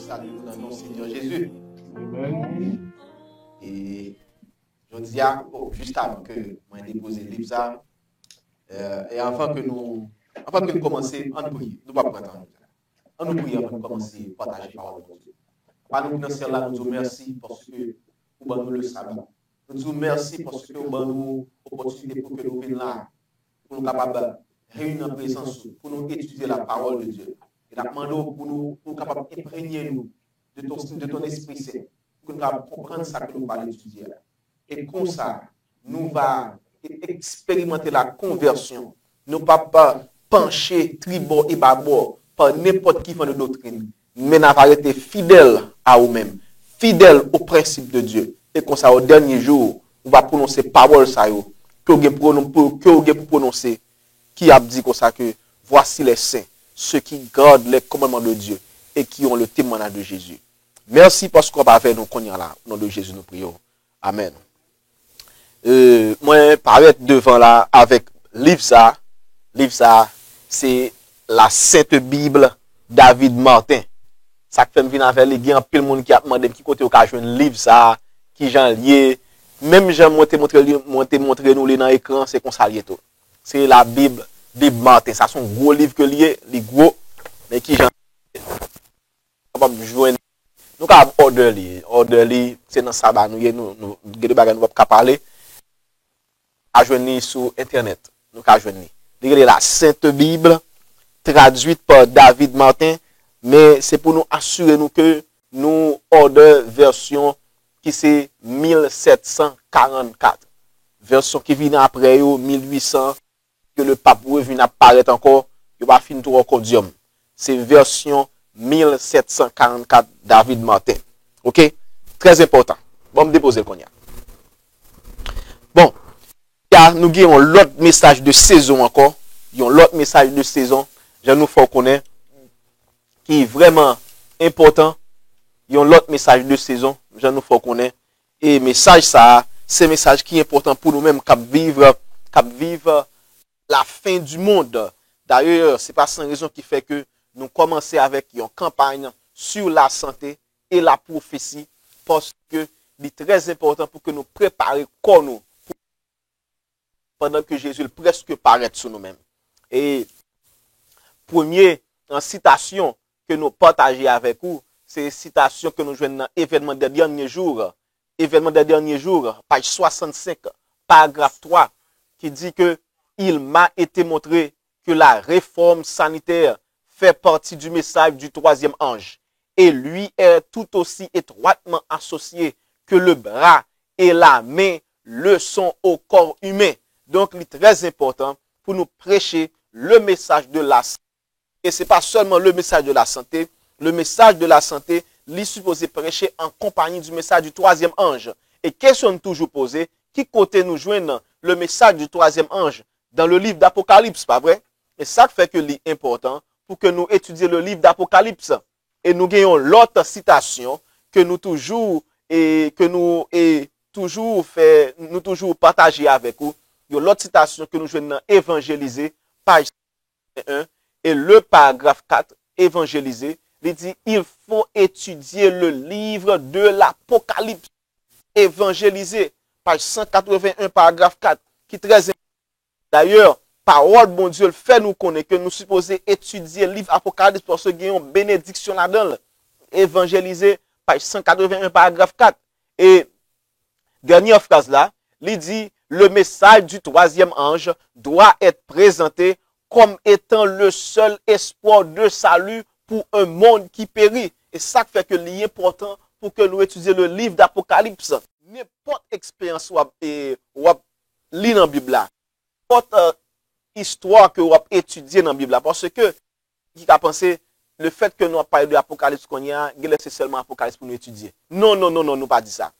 salue dans le nom Seigneur Jésus. Amen. Et je dis juste avant que moi déposer le livre ça, et avant que nous commençons, on prie. Nous ne pouvons pas attendre. On nous prie avant de commencer à partager la parole de Dieu. Par nous, dans là, nous disons merci parce que vous nous le sabbat. Nous disons merci parce que vous nous opportunité pour que nous venions là, pour nous capables de réunir en présence, pour nous étudier la parole de Dieu. Et nous demandons pour nous capables d'imprégner nous de ton esprit saint, pour nous capables comprendre ça que nous allons étudier. Et comme ça, nous allons expérimenter la conversion. Nous ne pas pencher tribord et bâbord par n'importe qui fait de doctrine, mais nous allons être fidèles à nous-mêmes, fidèles au principe de Dieu. Et comme ça, au dernier jour, on va prononcer parole ça que vous pour prononcer, qui a dit comme ça que voici les saints, ceux qui gardent les commandements de Dieu et qui ont le témoignage de Jésus. Merci parce qu'on va faire nous connaître là. Au nom de Jésus, nous prions. Amen. Moi, paraître devant là avec livre ça. Livre ça, c'est la Sainte Bible David Martin. Ça fait me venir avec les gars, pile monde qui a demandé qui côté au cas joindre livre ça, qui j'en lié. Même j'ai montré nous dans l'écran, c'est qu'on s'allie tout. C'est la Bible Martin. Ça sont gros livres que lié, les gros, mais qui j'en capable joindre. Nous avons order c'est dans sabbat nous des bagages nous pas parler. À joindre sur internet. Nous avons joindre. Regardez la Sainte Bible traduite par David Martin, mais c'est pour nous assurer nous que nous order version qui c'est 1744. Version qui vient après 1800 que le pape vient apparaître encore, il va finir tout encore dium. C'est version 1744 David Martin. OK? Très important. Bon, me déposer le cognac. Bon, nous avons l'autre message de saison encore. Il y a l'autre message de saison, je nous faut connaître, qui est vraiment important. Il y a l'autre message de saison, je nous faut connaître. Et message ça, c'est un message qui est important pour nous-mêmes, qui vivre la fin du monde. D'ailleurs, c'est pas sans raison qui fait que nous commençons avec une campagne sur la santé et la prophétie, parce que c'est très important pour que nous préparions comme nous pendant que Jésus presque paraît sur nous-mêmes. Et premier en citation que nous partageons avec vous, c'est une citation que nous jouons dans l'événement des derniers jours. Événement des derniers jours, page 65, paragraphe 3, qui dit que il m'a été montré que la réforme sanitaire fait partie du message du troisième ange et lui est tout aussi étroitement associé que le bras et la main le sont au corps humain. Donc, il est très important pour nous prêcher le message de la santé. Et ce n'est pas seulement le message de la santé. Le message de la santé, il est supposé prêcher en compagnie du message du troisième ange. Et question toujours posée, qui côté nous joignent le message du troisième ange dans le livre d'Apocalypse, pas vrai? Et ça fait que c'est important pour que nous étudions le livre d'Apocalypse. Et nous gagnons l'autre citation que nous toujours partager avec vous. Il y a l'autre citation que nous jouons dans Évangéliser, page 1, et le paragraphe 4, Évangéliser, il dit, il faut étudier le livre de l'Apocalypse. Évangéliser, page 181, paragraphe 4, qui est très important. D'ailleurs, parole, bon Dieu, le fait nous connaître que nous supposons étudier le livre Apocalypse parce que nous avons une bénédiction là-dedans. Évangéliser, page 181, paragraphe 4. Et dernière phrase là, il dit, le message du troisième ange doit être présenté comme étant le seul espoir de salut pour un monde qui périt. Et ça fait que c'est important pour que nous étudions le livre d'Apocalypse. N'importe expérience ou lit dans la Bible là, n'importe histoire que vous étudiez dans la Bible là, parce que qui a pensé le fait que nous avons parlé de l'Apocalypse qu'on y a, c'est seulement l'Apocalypse pour nous étudier. Non, nous pas dit ça.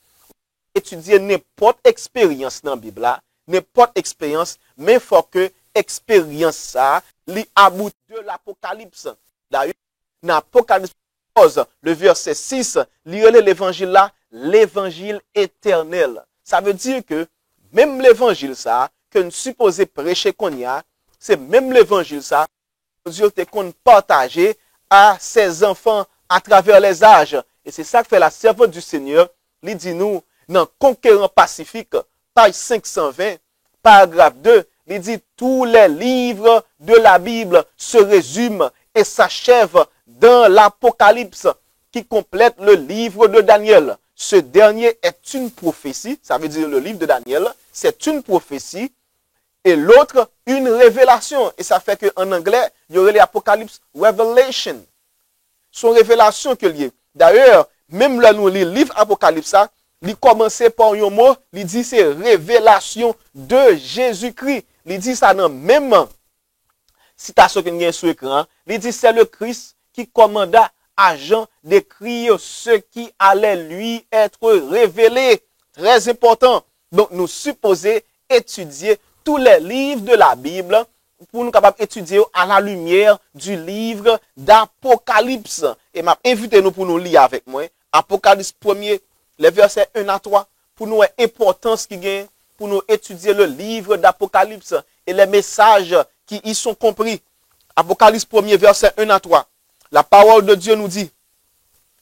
Étudier n'importe expérience dans la Bible là, n'importe expérience, mais il faut que expérience ça, li aboutit de l'Apocalypse. D'ailleurs, dans l'Apocalypse 11, le verset 6, l'évangile là, l'évangile éternel. Ça veut dire que même l'évangile ça, que nous supposons prêcher qu'on y a, c'est même l'évangile ça, Dieu te qu'on partager à ses enfants à travers les âges. Et c'est ça que fait la servante du Seigneur. Il dit nous, dans Conquérant Pacifique, page 520, paragraphe 2, il dit tous les livres de la Bible se résument et s'achèvent dans l'Apocalypse qui complète le livre de Daniel. Ce dernier est une prophétie, ça veut dire le livre de Daniel, c'est une prophétie, et l'autre, une révélation. Et ça fait qu'en anglais, il y aurait l'Apocalypse Revelation. Son révélation que lié. D'ailleurs, même là, nous, le livre Apocalypse, il commence par un mot, il dit c'est révélation de Jésus-Christ. Il dit ça dans même citation qui est sur l'écran. Il dit c'est le Christ qui commanda à Jean d'écrire ce qui allait lui être révélé. Très important. Donc, nous supposons étudier tous les livres de la Bible pour nous capables d'étudier à la lumière du livre d'Apocalypse. Et m'a invité nous pour nous lire avec moi. Apocalypse 1er, les versets 1 à 3, pour nous l'importance qui gagne, pour nous étudier le livre d'Apocalypse et les messages qui y sont compris. Apocalypse 1er, verset 1 à 3. La parole de Dieu nous dit,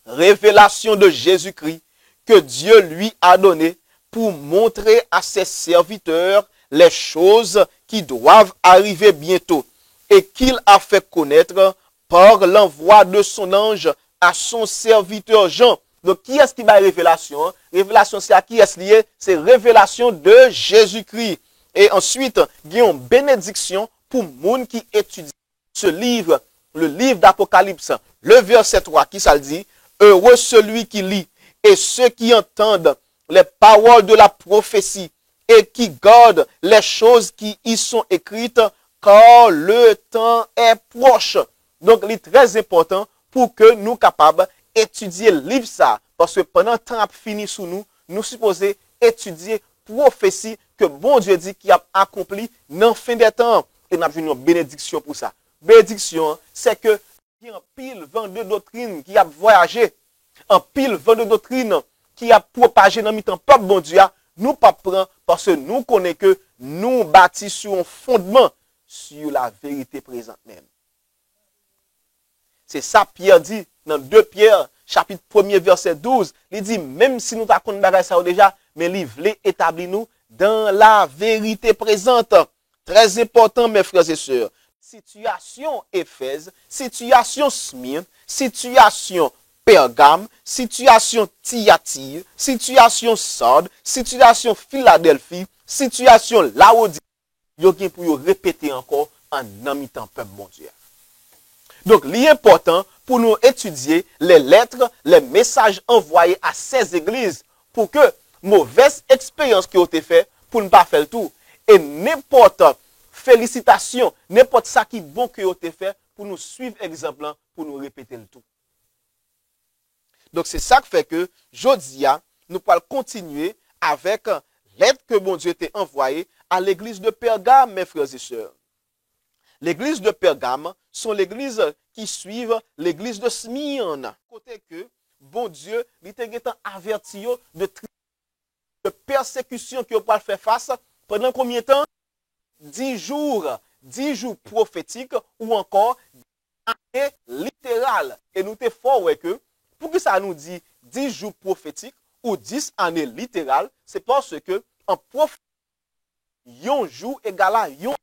révélation de Jésus-Christ que Dieu lui a donné pour montrer à ses serviteurs les choses qui doivent arriver bientôt et qu'il a fait connaître par l'envoi de son ange à son serviteur Jean. Donc, qui est-ce qui va révélation? Révélation, c'est à qui est-ce lié? C'est révélation de Jésus-Christ. Et ensuite, il y a une bénédiction pour le monde qui étudie ce livre, le livre d'Apocalypse. Le verset 3, qui ça le dit? Heureux celui qui lit et ceux qui entendent les paroles de la prophétie et qui gardent les choses qui y sont écrites, car le temps est proche. Donc, il est très important pour que nous soyons capables d'étudier le livre ça. Parce que pendant le temps a fini sous nous, nous supposons étudier prophétie que bon Dieu dit qu'il a accompli dans la fin des temps. Et nous avons une bénédiction pour ça. Bénédiction, c'est que il y a un pile vent de doctrine qui a voyagé, un pile vent de doctrine qui a propagé dans le temps peuple bon Dieu, nous pas prendre parce que nous connaissons que nous bâtis sur un fondement sur la vérité présente même. C'est ça Pierre dit dans 2 Pierre, chapitre 1er, verset 12. Il dit, même si nous t'avons bagage ça déjà, mais il voulait établir nous dans la vérité présente. Très important, mes frères et sœurs. Situation Éphèse, situation Smyrne, situation Pergame, situation Thyatire, situation Sardes, situation Philadelphie, situation Laodicée. Yo gen pour yo répéter encore en amitant peuple bon Dieu. Donc, l'important pour nous étudier les lettres, les messages envoyés à ces églises pour que mauvaise expérience qui ont été faite pour ne pas faire le tout. Et n'importe félicitations, n'importe ça qui est bon qui ont été fait pour nous suivre exemple, pour nous répéter le tout. Donc, c'est ça qui fait que, jodia, nous pouvons continuer avec l'aide que bon Dieu t'a envoyée à l'église de Pergame, mes frères et sœurs. L'église de Pergame sont l'église qui suivent l'église de Smyrne. Côté que, bon Dieu, il t'a averti de persécution qu'il va faire face pendant combien de temps? 10 jours prophétiques ou encore 10 années littérales. Et nous t'es fort ouais que, pour que ça nous dit 10 jours prophétiques ou 10 années littérales, c'est parce que en prophétie, yon jour égale à yon.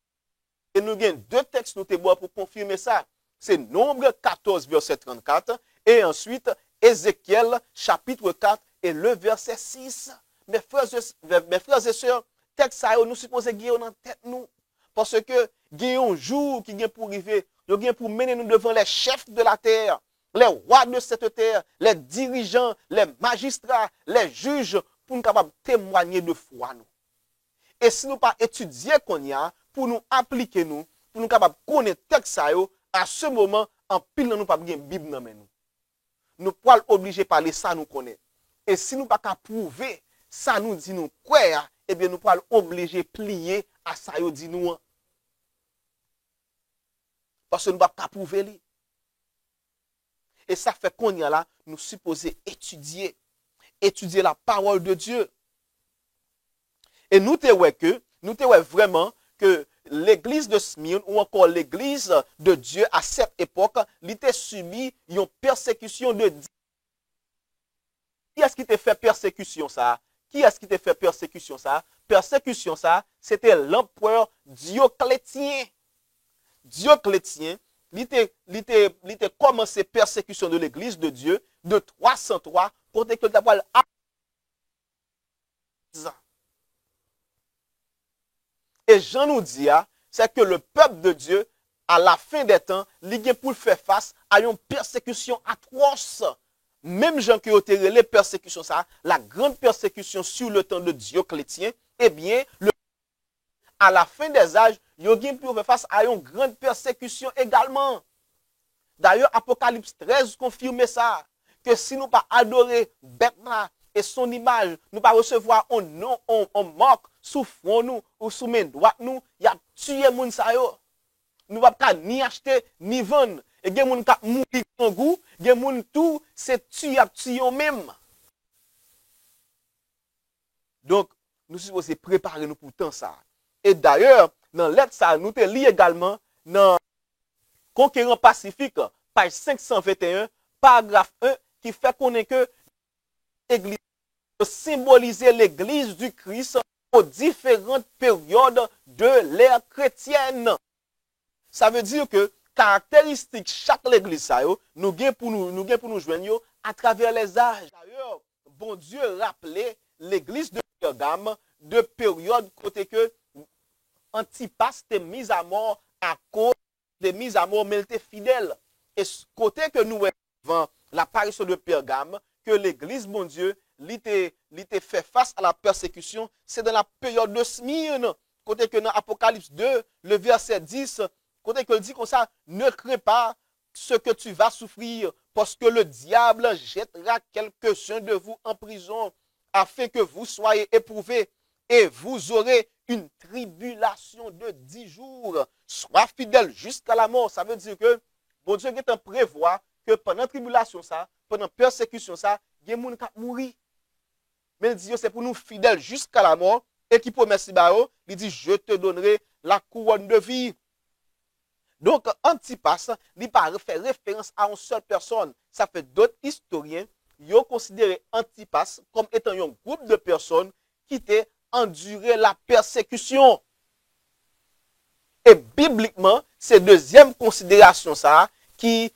Et nous avons 2 textes nous pour confirmer ça. C'est Nombre 14, verset 34, et ensuite Ézéchiel, chapitre 4, et le verset 6. Mes frères et sœurs, texte ça, nous supposons guérir dans tête nous. Parce que, il y a un jour qui vient pour arriver, il vient pour mener nous devant les chefs de la terre, les rois de cette terre, les dirigeants, les magistrats, les juges, pour nous capables de témoigner de foi nous. Et si nous pas étudier qu'on y a, pour nous appliquer nous, pour nous capables de connaître texte ça, à ce moment, en pile nous pas bien Bible dans nous. Nous pouvons obliger parler ça nous connaît. Et si nous pas qu'à prouver ça nous dit nous quoi, eh bien nous pouvons obliger plier à ça yo dit nous. Parce que nous pas qu'à prouver li. Et ça fait qu'on y a là, nous supposons étudier la parole de Dieu. Et nous te ouais vraiment que l'église de Smyrne ou encore l'église de Dieu à cette époque, il était subi une persécution de... Qui est-ce qui t'a fait persécution ça? Qui est-ce qui t'a fait persécution ça? Persécution ça, c'était l'empereur Dioclétien. Dioclétien, il était commencé persécution de l'église de Dieu de 303 côté que d'abord et Jean nous dit, c'est que le peuple de Dieu, à la fin des temps, il est pour faire face à une persécution atroce. Même Jean qui a été les persécutions, ça, la grande persécution sur le temps de Dioclétien, eh bien, à la fin des âges, il y a pour faire face à une grande persécution également. D'ailleurs, Apocalypse 13 confirme ça, que si nous pas adorer bête et son image, nous pas recevoir un nom, on marque sous front nous ou sous main droite nous, il y a tué moun sa yo. Nous pas ni acheter ni vendre. Et gen moun ka mourir en goût, gen moun tout c'est tué même. Donc, nous sommes supposés préparer nous pour tant ça. Et d'ailleurs, dans lettre ça, nous te lit également dans Conquérant Pacifique, page 521, paragraphe 1, qui fait connaître que l'église symboliser l'église du Christ aux différentes périodes de l'ère chrétienne. Ça veut dire que caractéristique chaque l'église ça nous gain pour nous joindre à travers les âges. D'ailleurs, bon Dieu rappelait l'église de Pergame de période côté que Antipas était mis à mort à cause des mises à mort mais il était fidèle. Et côté que nous avons l'apparition de Pergame que l'église bon Dieu l'était fait face à la persécution, c'est dans la période de Smyrne. Côté que dans Apocalypse 2, le verset 10, côté que dit comme ça, ne crains pas ce que tu vas souffrir, parce que le diable jettera quelques-uns de vous en prison, afin que vous soyez éprouvés, et vous aurez une tribulation de 10 jours. Sois fidèle jusqu'à la mort. Ça veut dire que bon Dieu est en prévoit que pendant la tribulation, ça, pendant la persécution, ça, il y a des gens qui mourent. Mais il dit, c'est pour nous fidèles jusqu'à la mort. Et qui promet si il dit, je te donnerai la couronne de vie. Donc, Antipas, il n'a pas fait référence à une seule personne. Ça fait d'autres historiens, ils ont considéré Antipas comme étant un groupe de personnes qui étaient enduré la persécution. Et bibliquement, c'est deuxième considération ça qui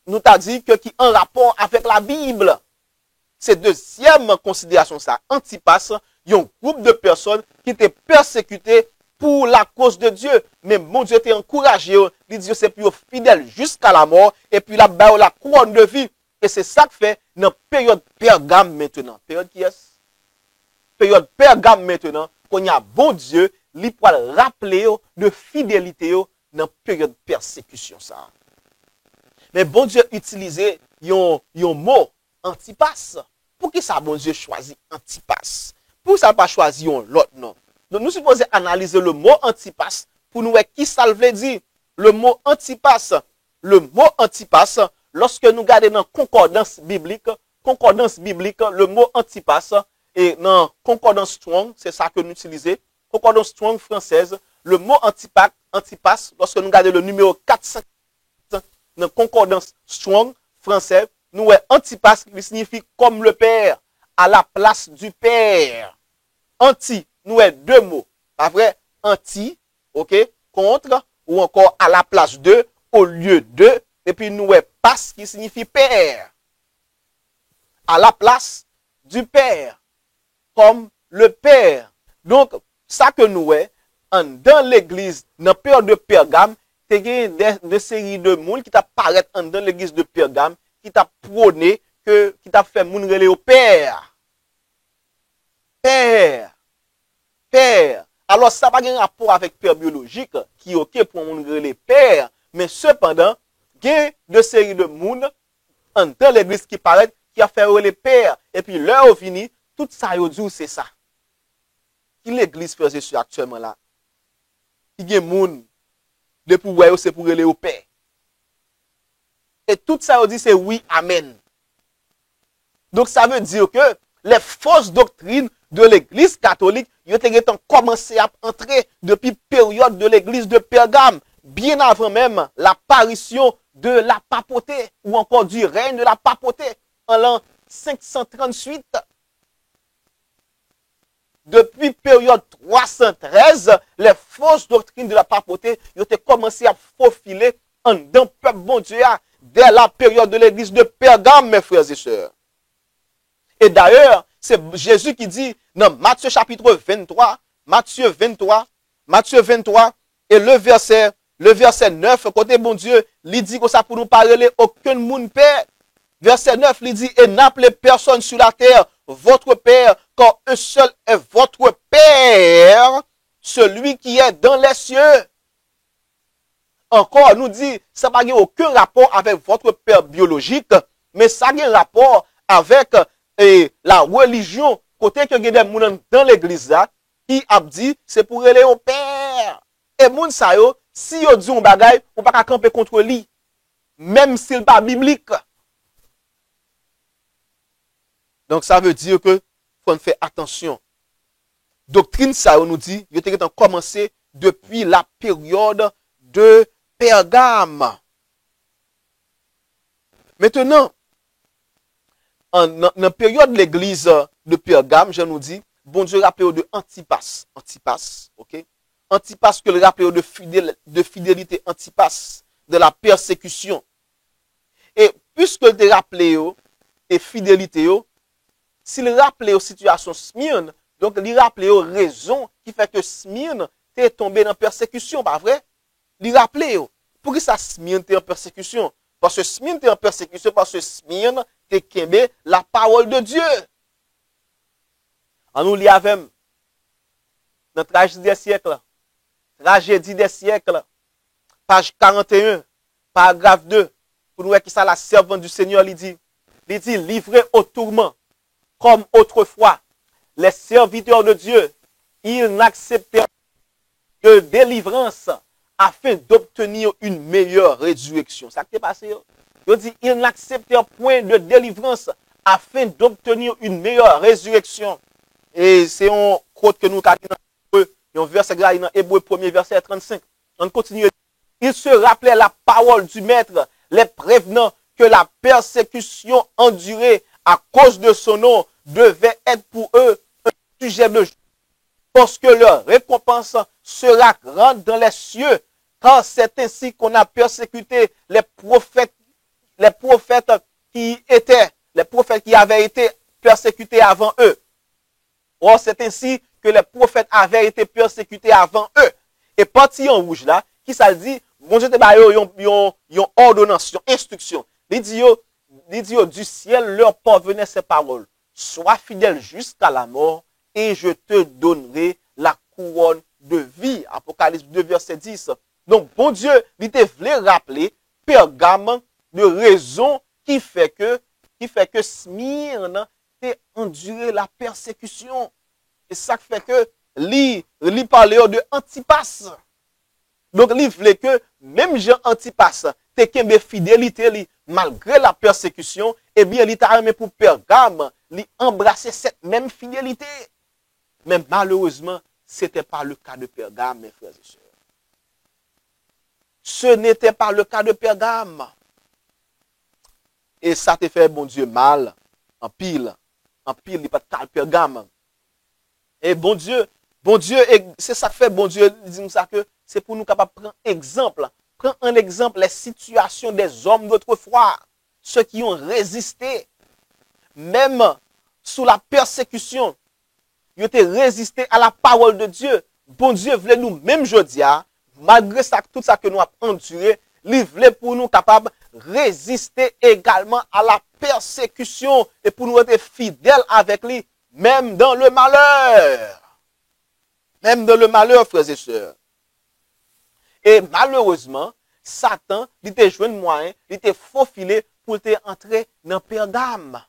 nous t'a dit que qui en rapport avec la Bible. C'est deuxième considération ça. Antipas, un groupe de personnes qui étaient persécutées pour la cause de Dieu. Mais mon Dieu était encouragé. Il dit c'est plus fidèle jusqu'à la mort. Et puis là, la couronne de vie. Et c'est ça que fait dans la période Pergame maintenant. Période qui est? Période Pergame maintenant. Qu'on y a bon Dieu, il peut rappeler de fidélité dans la période persécution ça. Mais bon Dieu utilisait un mot Antipas. Pour qui ça bon Dieu choisit Antipas? Pour ça pas choisir l'autre nom. Donc nous supposons analyser le mot Antipas pour nous voir qui ça veut dire. Le mot Antipas. Le mot Antipas, lorsque nous regardons dans concordance biblique, le mot Antipas et dans concordance Strong, c'est ça que nous utilisons. Concordance Strong française, le mot Antipas, lorsque nous regardons le numéro 400 dans concordance Strong française, nous voyons Antipas qui signifie comme le Père, à la place du Père. Anti, nous avons deux mots. Après, anti, ok, contre, ou encore à la place de, au lieu de, et puis nous avons pas qui signifie Père. À la place du Père, comme le Père. Donc, ça que nous avons, dans l'église, dans la période de Pergame, il y a des séries de monde qui apparaissent dans l'église de Pergame, qui t'a prôné, qui t'a fait moun relé au Père. Père. Père. Alors, ça n'a pas de rapport avec Père biologique, qui est OK pour moun relé Père, mais cependant, il y a des séries de monde dans l'église qui paraît, qui a fait relé Père. Et puis, l'heure fini, tout ça, c'est ça. Qui l'église fait actuellement là? Il y a des gens, de pouvoir, c'est pour relé au Père. Et tout ça, on dit, c'est oui, amen. Donc, ça veut dire que les fausses doctrines de l'église catholique, yo te commencé à entrer depuis période de l'église de Pergame, bien avant même l'apparition de la papauté, ou encore du règne de la papauté, en l'an 538. Depuis période 313, les fausses doctrines de la papauté ont commencé à faufiler en d'un peuple bon Dieu dès la période de l'église de Pergame, mes frères et sœurs. Et d'ailleurs, c'est Jésus qui dit dans Matthieu chapitre 23, Matthieu 23, et le verset 9, côté bon Dieu, il dit que ça pour nous parler aucun monde père. Verset 9, il dit, et n'appelez personne sur la terre votre Père, car un seul est votre Père, celui qui est dans les cieux. Encore, nous dit, ça n'a pas aucun rapport avec votre Père biologique, mais ça a un rapport avec la religion, côté que des gens dans l'église là, qui a dit, c'est pour aller au Père. Et moun sa yo, si yo dit un bagay, ou pas camper contre lui, même s'il pas biblique. Donc ça veut dire que faut faire attention. Doctrine ça nous dit, il était commencé depuis la période de Pergame. Maintenant, dans la période de l'église de Pergame, je nous dis, bon Dieu rappelle de Antipas. Antipas, ok? Antipas que le rappelle de fidélité, Antipas, de la persécution. Et puisque le rappelle et fidélité, s'il rappelait aux situations Smyrne, donc il rappelait aux raisons qui fait que Smyrne est tombé dans persécution, pas vrai? Il rappelait pour que ça Smyrne était en persécution. Parce que Smyrne était en persécution, parce que Smyrne était kembe la parole de Dieu. On nous lit avec dans tragédie des siècles. Tragédie des siècles. Page 41, paragraphe 2. Pour nous voir qui ça la servante du Seigneur lui dit. Il dit livré au tourment. Comme autrefois, les serviteurs de Dieu, ils n'acceptèrent que délivrance afin d'obtenir une meilleure résurrection. Ça qui est passé. Il dit, ils n'acceptèrent point de délivrance afin d'obtenir une meilleure résurrection. Et c'est un quote que nous avons dans verset dans Hébreu 1er verset 35. On continue. Ils se rappelaient la parole du Maître, les prévenant que la persécution endurée à cause de son nom devait être pour eux un sujet de joie, parce que leur récompense sera grande dans les cieux, car c'est ainsi qu'on a persécuté les prophètes qui avaient été persécutés avant eux. Or, c'est ainsi que les prophètes avaient été persécutés avant eux. Et parti en rouge là, qui ça dit, bon Dieu te ba yon ordonnance, yon instruction. Il dit du ciel leur parvenait ces paroles. Sois fidèle jusqu'à la mort et je te donnerai la couronne de vie. Apocalypse 2 verset 10. Donc, bon Dieu, il te voulait rappeler Pergame de raison qui fait que Smyrne a enduré la persécution. Et ça fait que lui parlait de Antipas. Donc, il voulait que même Jean Antipas te kembe fidélité malgré la persécution, eh bien, il t'a aimé pour Pergame, il embrasser cette même fidélité. Mais malheureusement, ce n'était pas le cas de Pergame, mes frères et sœurs. Ce n'était pas le cas de Pergame. Et ça te fait, bon Dieu, mal, en pile, il n'y a pas de cas de Pergame. Et bon Dieu, c'est ça que fait, bon Dieu, dit nous ça que c'est pour nous capables de prendre exemple. Prends un exemple, les situations des hommes d'autrefois, ceux qui ont résisté, même sous la persécution, ils ont résisté à la parole de Dieu. Bon Dieu voulait nous, même aujourd'hui, malgré ça, tout ça que nous avons enduré, il voulait pour nous capables de résister également à la persécution et pour nous être fidèles avec lui, même dans le malheur. Même dans le malheur, frères et sœurs. Et malheureusement, Satan, il te joué de moyen, il te faufilé pour te entrer dans Pergame.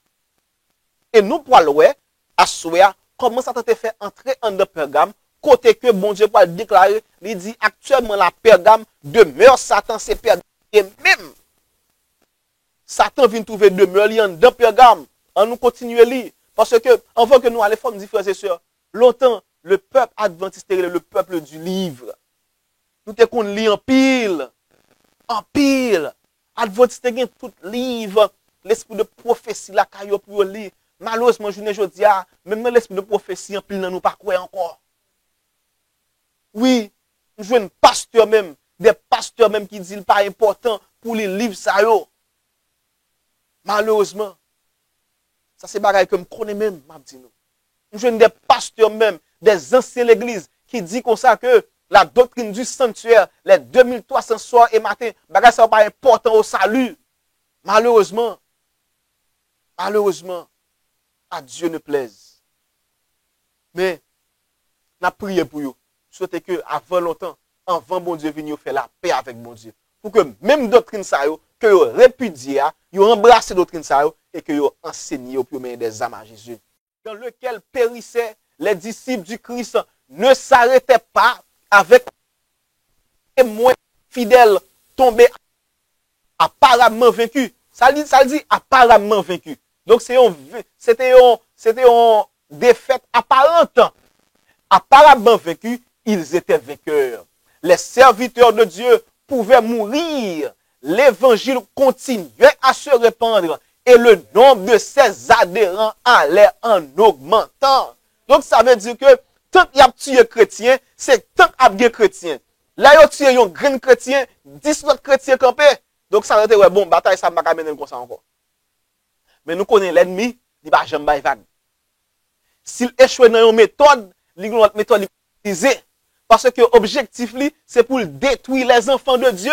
Et nous, pour l'ouer, à souhait, comment Satan te fait entrer dans Pergame, côté que bon Dieu va déclarer, il dit actuellement la Pergame demeure Satan, c'est Pergame. Et même, Satan vient trouver demeure dans Pergame. On nous continue à lire. Parce que, avant que nous allions faire, frères et sœurs, longtemps, le peuple adventiste, le peuple du livre. Nous te qu'on lit en pile. En pile. Adventiste gen tout livre. L'esprit de prophétie la kayo pour lire. Malheureusement, je ne dis pas, même dans l'esprit de prophétie, en pile nan nous pas quoi encore. Oui, nous jouons un pasteur même, des pasteurs même qui disent pas important pour les livres ça yo. Malheureusement, ça c'est bagaille que me connais même, m'a dit nous. Nous jouons des pasteurs même, des anciens de l'église qui disent comme ça que la doctrine du sanctuaire, les 2300 soirs et matin, bagaille ça pas important au salut. Malheureusement, à Dieu ne plaise. Mais, n'a prié pour vous. Souhaitez que, avant longtemps, avant bon Dieu venir faire la paix avec bon Dieu. Pour que même doctrine ça yo, que vous répudiez, vous embrassez doctrine ça yo, et que vous enseignez pour mener des âmes à Jésus. Dans lequel périssaient les disciples du Christ, ne s'arrêtaient pas avec les moins fidèles tombés apparemment vaincus. Ça dit apparemment vaincu. Donc c'était une défaite apparente. Apparemment vaincu, ils étaient vainqueurs. Les serviteurs de Dieu pouvaient mourir. L'évangile continuait à se répandre et le nombre de ses adhérents allait en augmentant. Donc ça veut dire que tant qu'il y a tué chrétien, c'est tant qu'il y a chrétien. Là, il y a tué un grand chrétien, 10 autres chrétiens campés. Donc ça veut dire, ouais, bon, bataille, ça ne va pas mener comme ça encore. Mais nous connaissons l'ennemi, il va jamais vague. S'il échoue dans une méthode, l'autre méthode utilisée. Parce que l'objectif, c'est pour détruire les enfants de Dieu.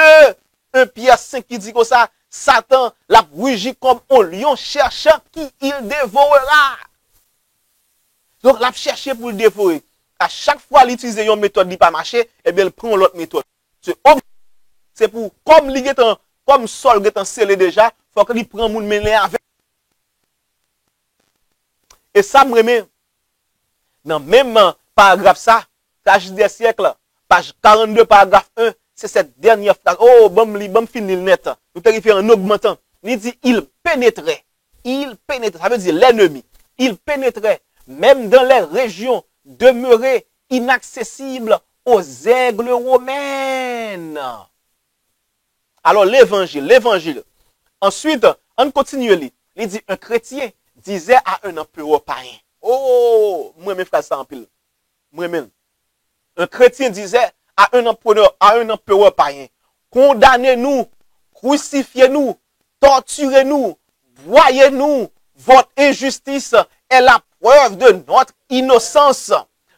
1 Pierre 5 qui dit comme ça, Satan l'a rugit comme un lion cherchant qui il dévorera. Donc, l'a cherché pour le dévorer. À chaque fois qu'il utilise une méthode qui n'a pas marché, eh bien, il prend l'autre méthode. C'est pour, comme Saul est scellé déjà, il faut qu'il prenne mon mêlé avec. Et ça me remet dans même paragraphe ça, page des siècles, page 42, paragraphe 1, c'est cette dernière phrase. Oh, bon fini le net. Nous t'avons fait en augmentant. Il dit, il pénétrait, ça veut dire l'ennemi, il pénétrait même dans les régions demeurées inaccessibles aux aigles romaines. Alors l'évangile. Ensuite, on continue. Il dit, un chrétien disait à un empereur païen. Oh, moi mes frères ça en pile. Moi-même. Un chrétien disait à un empereur païen, condamnez-nous, crucifiez-nous, torturez-nous, voyez-nous, votre injustice est la preuve de notre innocence.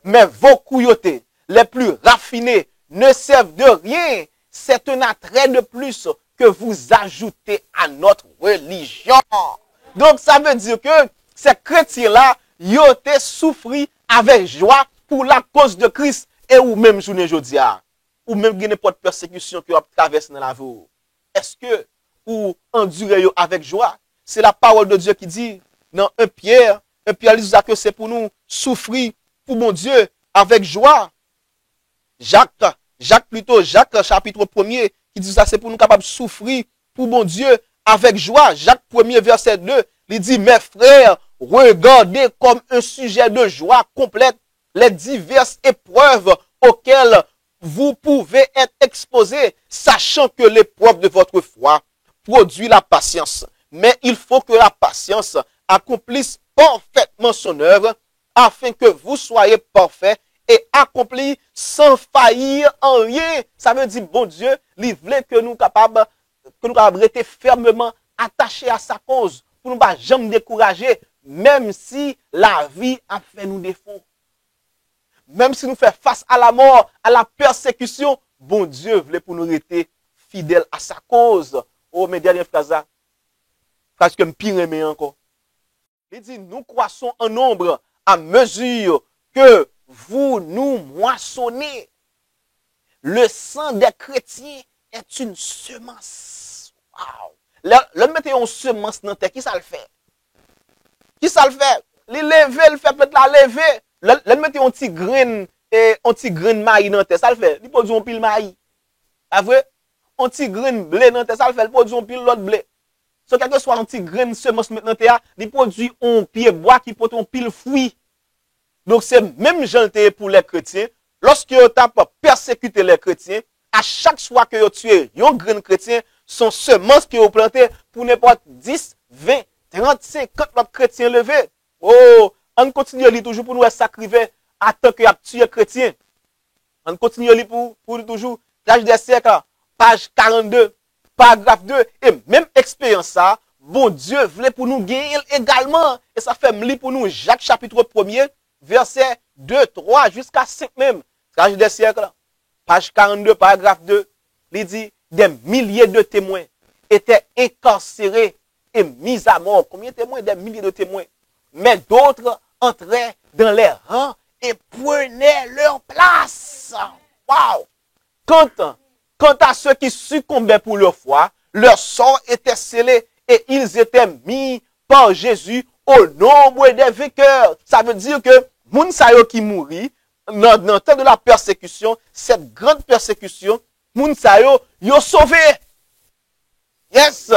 Mais vos cruautés les plus raffinées ne servent de rien. C'est un attrait de plus que vous ajoutez à notre religion. Donc ça veut dire que ces chrétiens-là, ils ont souffert avec joie pour la cause de Christ. Et ou même journée aujourd'hui, ou même n'importe persécution que vous traversez dans la vie. Est-ce que vous endurez avec joie? C'est la parole de Dieu qui dit dans 1 Pierre dit que c'est pour nous souffrir pour mon Dieu avec joie. Jacques chapitre 1er qui dit ça, c'est pour nous capables de souffrir pour mon Dieu avec joie. Jacques 1er verset 2, il dit, mes frères, regardez comme un sujet de joie complète les diverses épreuves auxquelles vous pouvez être exposés, sachant que l'épreuve de votre foi produit la patience. Mais il faut que la patience accomplisse parfaitement son œuvre, afin que vous soyez parfaits et accomplis sans faillir en rien. Ça veut dire, bon Dieu, il voulait que nous capables rester fermement attachés à sa cause, pour ne pas jamais décourager, même si la vie a fait nous défaut. Même si nous faisons face à la mort, à la persécution, bon Dieu voulait pour nous rester fidèles à sa cause. Oh, mes dernières phrases, parce que me pire aimé encore. Il dit, nous croissons en nombre à mesure que vous nous moissonnez. Le sang des chrétiens est une semence. Wow. Le mettez une semence dans la terre, qui ça le fait? Qui ça le fait? Le lever, le fait peut-être la lever. Le mettez un petit grain maïs dans la terre, ça le fait. Il produit un pile maïs. Pas vrai? Un petit grain blé dans la terre, ça le fait. Il produit un pile l'autre blé. So, quel que soit un petit grain de semence dans la terre, il produit un pied bois qui porte un pile fruit. Donc c'est même gentil pour les chrétiens. Lorsque vous avez persécuté les chrétiens, à chaque fois que vous tuez un grand chrétien, son semence que vous plantez pour n'importe 10, 20, 30, 50 autres chrétiens levés. Oh, on continue à lire toujours pour nous sacrifier à tant que vous tué chrétien. On continue à lire pour toujours. L'âge des siècles, page 42, paragraphe 2, et même expérience ça, bon Dieu voulait pour nous gagner également. Et ça fait lire pour nous Jacques chapitre 1er, verset 2, 3 jusqu'à 5 même. L'âge des siècles, page 42, paragraphe 2, il dit des milliers de témoins étaient incarcérés et mis à mort. Combien de témoins? Des milliers de témoins. Mais d'autres entraient dans les rangs et prenaient leur place. Waouh! Quant à ceux qui succombaient pour leur foi, leur sort était scellé et ils étaient mis par Jésus au nombre des vainqueurs. Ça veut dire que moun sa yo qui mourit dans le temps de la persécution, cette grande persécution, moun sa yo sauvé. Yes!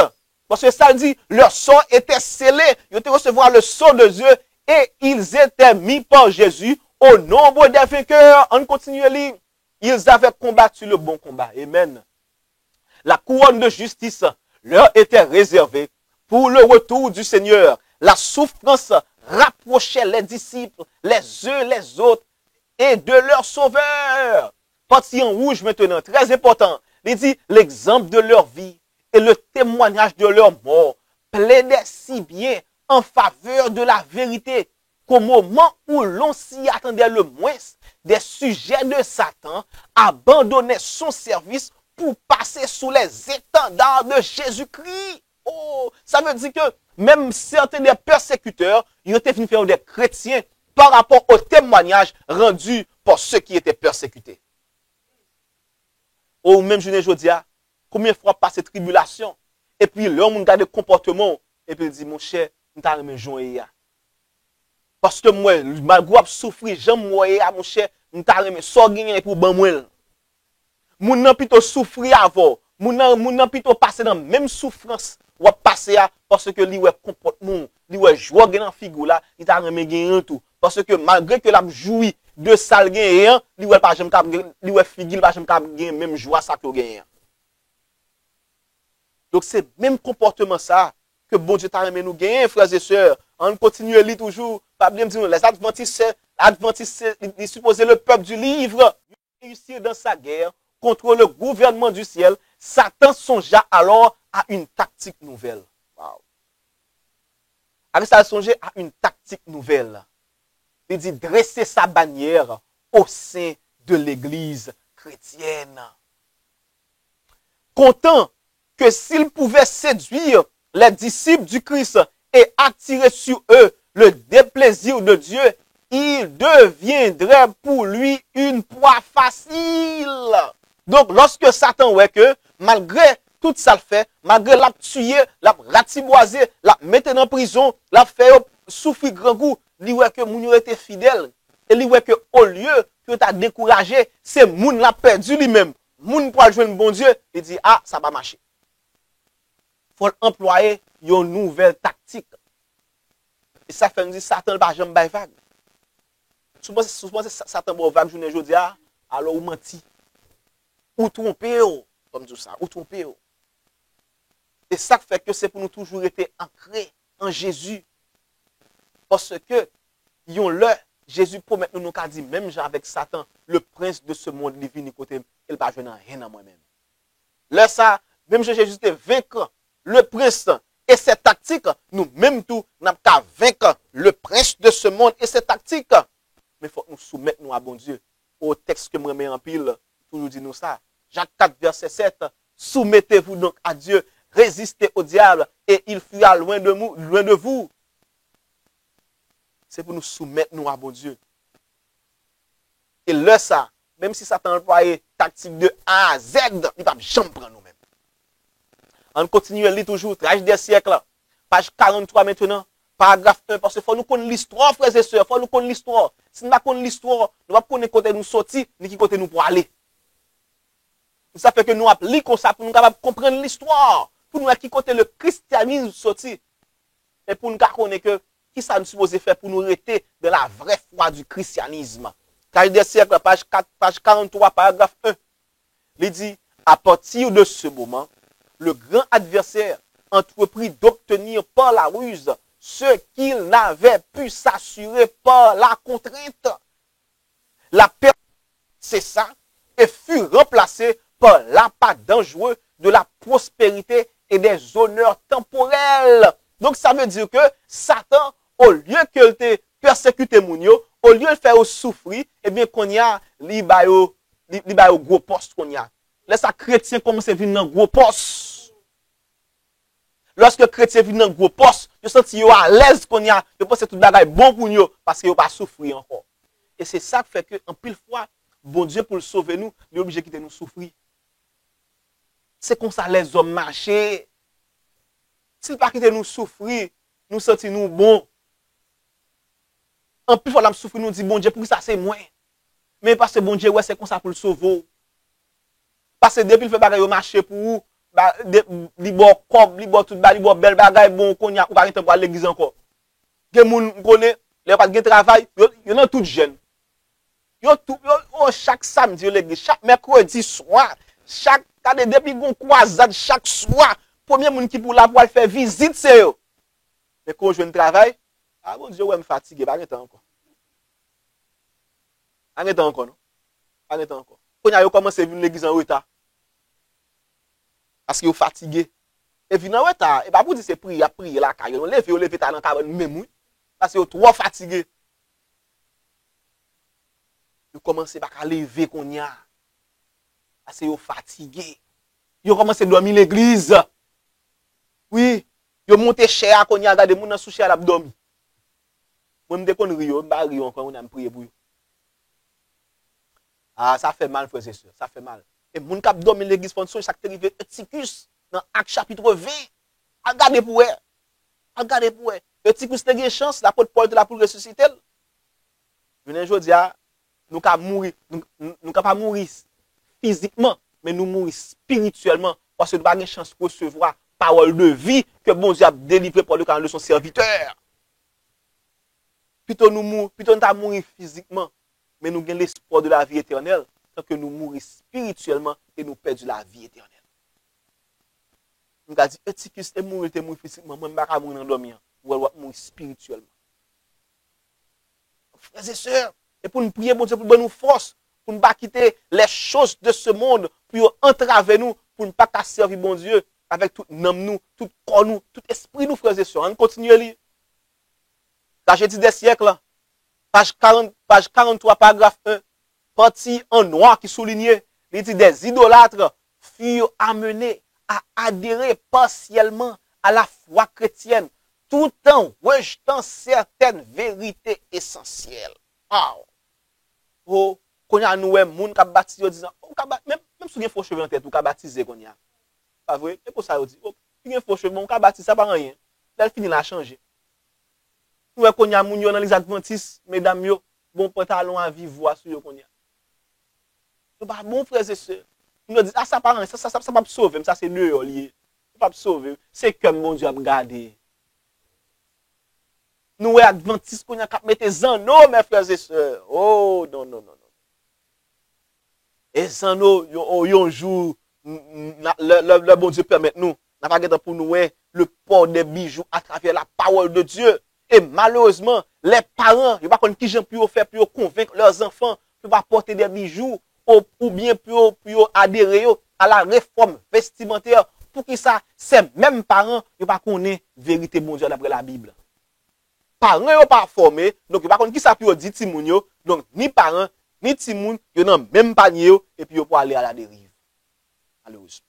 Parce que ça dit, leur sort était scellé. Ils étaient recevoir le sort de Dieu et ils étaient mis par Jésus au nombre des vainqueurs. On continue à lire. Ils avaient combattu le bon combat. Amen. La couronne de justice leur était réservée pour le retour du Seigneur. La souffrance rapprochait les disciples les uns les autres et de leur sauveur. Partie en rouge maintenant, très important. Il dit l'exemple de leur vie et le témoignage de leur mort plaidaient si bien en faveur de la vérité qu'au moment où l'on s'y attendait le moins, des sujets de Satan abandonnaient son service pour passer sous les étendards de Jésus-Christ. Oh, ça veut dire que même certains des persécuteurs, ils étaient venus faire des chrétiens par rapport au témoignage rendu par ceux qui étaient persécutés. Ou même je ne dis, combien de fois passer tribulation, et puis l'homme a des comportements, et puis il dit, mon cher, nous t'avons joué. Parce que moi, malgré souffrir, j'aime moi, mon cher, nous t'avons so gagné pour ban moi. Moun nan plutôt souffrir avant, moun nan plutôt passer dans même souffrance, ou passer parce que li ouais comportement, li ouais joie dans figure là, il t'a remis gagner tout. Parce que malgré que l'a joui de sal gagner, li ouais pas j'aime cap, li ouais figure pas j'aime cap gagner même joie ça que gagner. Donc c'est même comportement ça que bon Dieu t'a remis nous gagner, frères et sœurs. On continue à lire toujours, pas bien dire les adventistes, ils supposaient le peuple du livre, réussir dans sa guerre contre le gouvernement du ciel. Satan songea alors à une tactique nouvelle. Wow. Alors ça a songé à une tactique nouvelle. Il dit dresser sa bannière au sein de l'église chrétienne. Content que s'il pouvait séduire les disciples du Christ et attirer sur eux le déplaisir de Dieu, il deviendrait pour lui une proie facile. Donc, lorsque Satan voit que, malgré tout ça le fait, malgré l'a tué, l'a ratiboisé, l'a mis en prison, l'a fait souffrir grand goût, il voit que moun était fidèle. Et il voit que, au lieu que tu as découragé, c'est moun l'a perdu lui-même. Moun pour joindre bon Dieu, il dit, ah, ça va marcher. Faut employer une nouvelle tactique. Et ça fait nous dire, Satan ne va jamais faire vague. Souvent, Satan va vague journée aujourd'hui, alors ou menti. Ou tromper, comme tout ça, ou tromper. Et ça fait que c'est pour nous toujours être ancrés en Jésus. Parce que, Jésus promet nous qu'a dit, même avec Satan, le prince de ce monde, il vient côté, il ne va jouer rien à moi-même. Là, ça, même Jésus était vainqueur, le prince et ses tactiques, nous même tout, n'avons qu'à vaincre le prince de ce monde et ses tactiques. Mais il faut nous soumettre nous à bon Dieu. Au texte que moi mets en pile, toujours dit nous ça. Jacques 4, verset 7. Soumettez-vous donc à Dieu, résistez au diable et il fuira loin de vous. C'est pour nous soumettre nous à bon Dieu. Et là, ça, même si Satan employé tactique de A à Z, il ne va jamais prendre nous-mêmes. On continue à lire toujours, Trage des siècles, page 43 maintenant, paragraphe 1, parce qu'il faut nous connaître l'histoire, frères et sœurs, il faut nous connaître l'histoire. Si nous ne connaissons pas l'histoire, nous ne pouvons pas côté nous sortir, ni qui côté nous pour aller. Ça fait que nous appliquons ça pour nous capables comprendre l'histoire, pour nous qui côté le christianisme sorti, et pour nous connaître que qui ça nous supposé faire pour nous rester dans la vraie foi du christianisme? Car des siècles, page 43, paragraphe 1, il dit, à partir de ce moment, le grand adversaire entreprit d'obtenir par la ruse ce qu'il n'avait pu s'assurer par la contrainte. La perte cessa et fut remplacée par l'appât dangereux de la prospérité et des honneurs temporels. Donc ça veut dire que Satan, au lieu qu'il te persécute Mounio, au lieu de faire souffrir, eh bien qu'on y a li ba yo gros poste qu'on y a. Laisse ça chrétien commence à venir dans gros poste. Lorsque chrétien vient dans gros poste, je sens yo à l'aise qu'on y a, je pense que tout bagay bon pour nous parce que yo pas souffrir encore. Et c'est ça qui fait que en pile fois bon Dieu pour le sauver nous, il est obligé de quitter nous souffrir. C'est comme ça les hommes marchaient. S'il pas quitter nous souffrir, nous sentir nous bon. En plus, il faut souffrir, nous dit, bon Dieu, pour ça c'est moins. Mais parce que bon Dieu, ouais, c'est comme ça pour le sauver. Parce que depuis, il fait bagaille au marché pour vous, li bo kob, li bo tout ba, li bo bel bagaille, bon, qu'on y a, ou pas pour l'église encore. Gen moun connaît, les pas de travail, yo nan tout jeune. Chaque samedi, l'église, chaque mercredi soir, chaque, depuis gon croisade, chaque soir, premier moun qui pour la pour faire visite, c'est eux. Mais quand je viens de travail, ah bon Dieu, ouais, me fatigué, pas encore. Arrête encore, non? Arrête encore. Quand il a commencé à venir l'église en retard. Parce qu'il est fatigué. Et venir en retard, et pas pour dire c'est prier la caille. On lève ta dans cabane même oui. Parce qu'il est trop fatigué. Il commence à lever qu'on y a. Parce qu'il est fatigué. Il commence à dormir l'église. Oui, il monte cher qu'on y a regardé moun nan sous cher l'abdomen. Moi me déconne rio, m'ba rio encore on a prier pour. Ah, ça fait mal, frères et sœurs, ça fait mal. Et moun k'ap dormi l'église fonction chaque arrivé Eutychus dans Acte chapitre 20. Regardez pour eux. Regardez pour eux. Eutychus n'a pas chance, l'apôtre Paul de la pour ressusciter. Je ne dis pas, nous ka mourir, nous ka pas mourir physiquement, mais nous mourir spirituellement parce que nous pas de chance de recevoir parole de vie que bon Dieu a délivré pour le canal de son serviteur. Plutôt nous mourir physiquement, mais nous gagnons l'espoir de la vie éternelle, tant que nous mourons spirituellement et nous perdons la vie éternelle. Nous avons dit, Eutychus est mourir physiquement, moi je ne vais pas mourir dans dormir, ou mourir spirituellement. Frères et sœurs, et pour nous prier, bon Dieu, pour nous force, pour ne pas quitter les choses de ce monde, pour entraver nous, pour ne pas servir bon Dieu, avec tout nom nous, tout corps nous, tout esprit nous, frères et sœurs. On continue à lire. La jeudi des siècles, page 43, paragraphe 1, partie en noir qui soulignait, il dit des idolâtres furent amenés à adhérer partiellement à la foi chrétienne, tout en rejetant certaines vérités essentielles. Wow. Oh, qu'on y a nous, moun qui a baptisé, disant, même si vous avez faux cheveux en tête, vous avez baptisé, qu'on y a. Pas vrai? Et pour ça, vous dites, oh, si vous avez faux cheveux, vous avez baptisé, ça pas rien. Là, il finit à changer. Nous, qu'on y a moun yo dans les adventistes, mesdames yo, bon pantalon à vivre sur yo qu'on y a. C'est pas bon, frères et sœurs. Nous disons, ah, ça pas rien, ça pas sauver, ça c'est nœud lié. Ça pas sauver, c'est comme mon Dieu a regardé. Nous, adventistes, qu'on y a mettre zano, mes frères et sœurs. Oh, non, non, non, non. Et zano, yon jour, le bon Dieu permet nous, n'a pas gagné pour nous, le port des bijoux à travers la parole de Dieu. Et malheureusement, les parents, ils ne savent pas qui j'en pu faire pour convaincre leurs enfants pour porter des bijoux ou bien pour adhérer à la réforme vestimentaire. Pour qui ça, ces mêmes parents, ils ne savent pas connaître la vérité bon Dieu d'après la Bible. Parents ne sont pas formés, donc ils ne savent pas qui ça peut dire Timoun. Donc ni parents, ni Timoun, ils n'ont même pas nié et puis ils peuvent aller à la dérive. Malheureusement.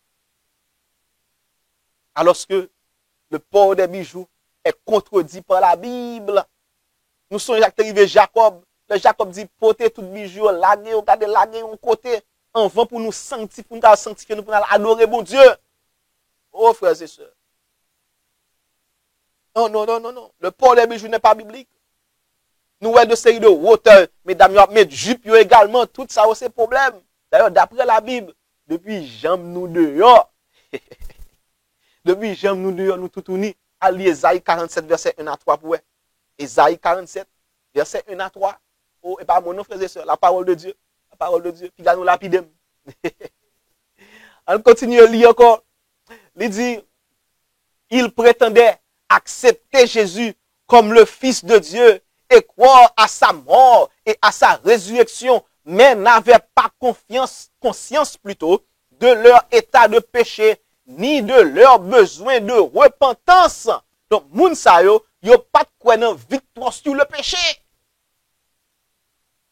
Alors que le port des bijoux est contredit par la Bible. Nous sommes arrivés Jacob. Le Jacob dit, portez tout bijou, laguer, regardez, laguer un côté, en vent pour nous sanctifier, pour nous sanctifier, pour nous adorer bon Dieu. Oh, frères et sœurs. Non, non, non, non, non. Le port des bijoux n'est pas biblique. Nous avons de séries de hauteur, mesdames, mais jupe également, tout ça, c'est problème. D'ailleurs, d'après la Bible, depuis jambe nous dehors, depuis jambe nous dehors, nous tout unis, à l'Ésaïe 47, verset 1 à 3, pour Ésaïe 47, verset 1 à 3. Oh, et pas mon nom, frères et sœurs, la parole de Dieu. La parole de Dieu. Puis nous lapidem. On continue à lire encore. Il dit, il prétendait accepter Jésus comme le Fils de Dieu et croire à sa mort et à sa résurrection, mais n'avait pas conscience plutôt de leur état de péché, ni de leur besoin de repentance. Donc, moun sa yo pas de quoi dans victoire sur le péché.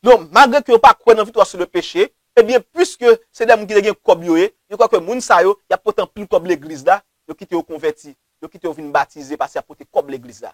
Donc, malgré que yo pas quoi dans victoire sur le péché, eh bien, puisque c'est des gens qui ont kob yo, je crois que moun sa yo, y a pourtant plus comme l'église là, yo qui te converti, yo qui te vinn baptisé parce qu'il y a pourtant comme l'église là.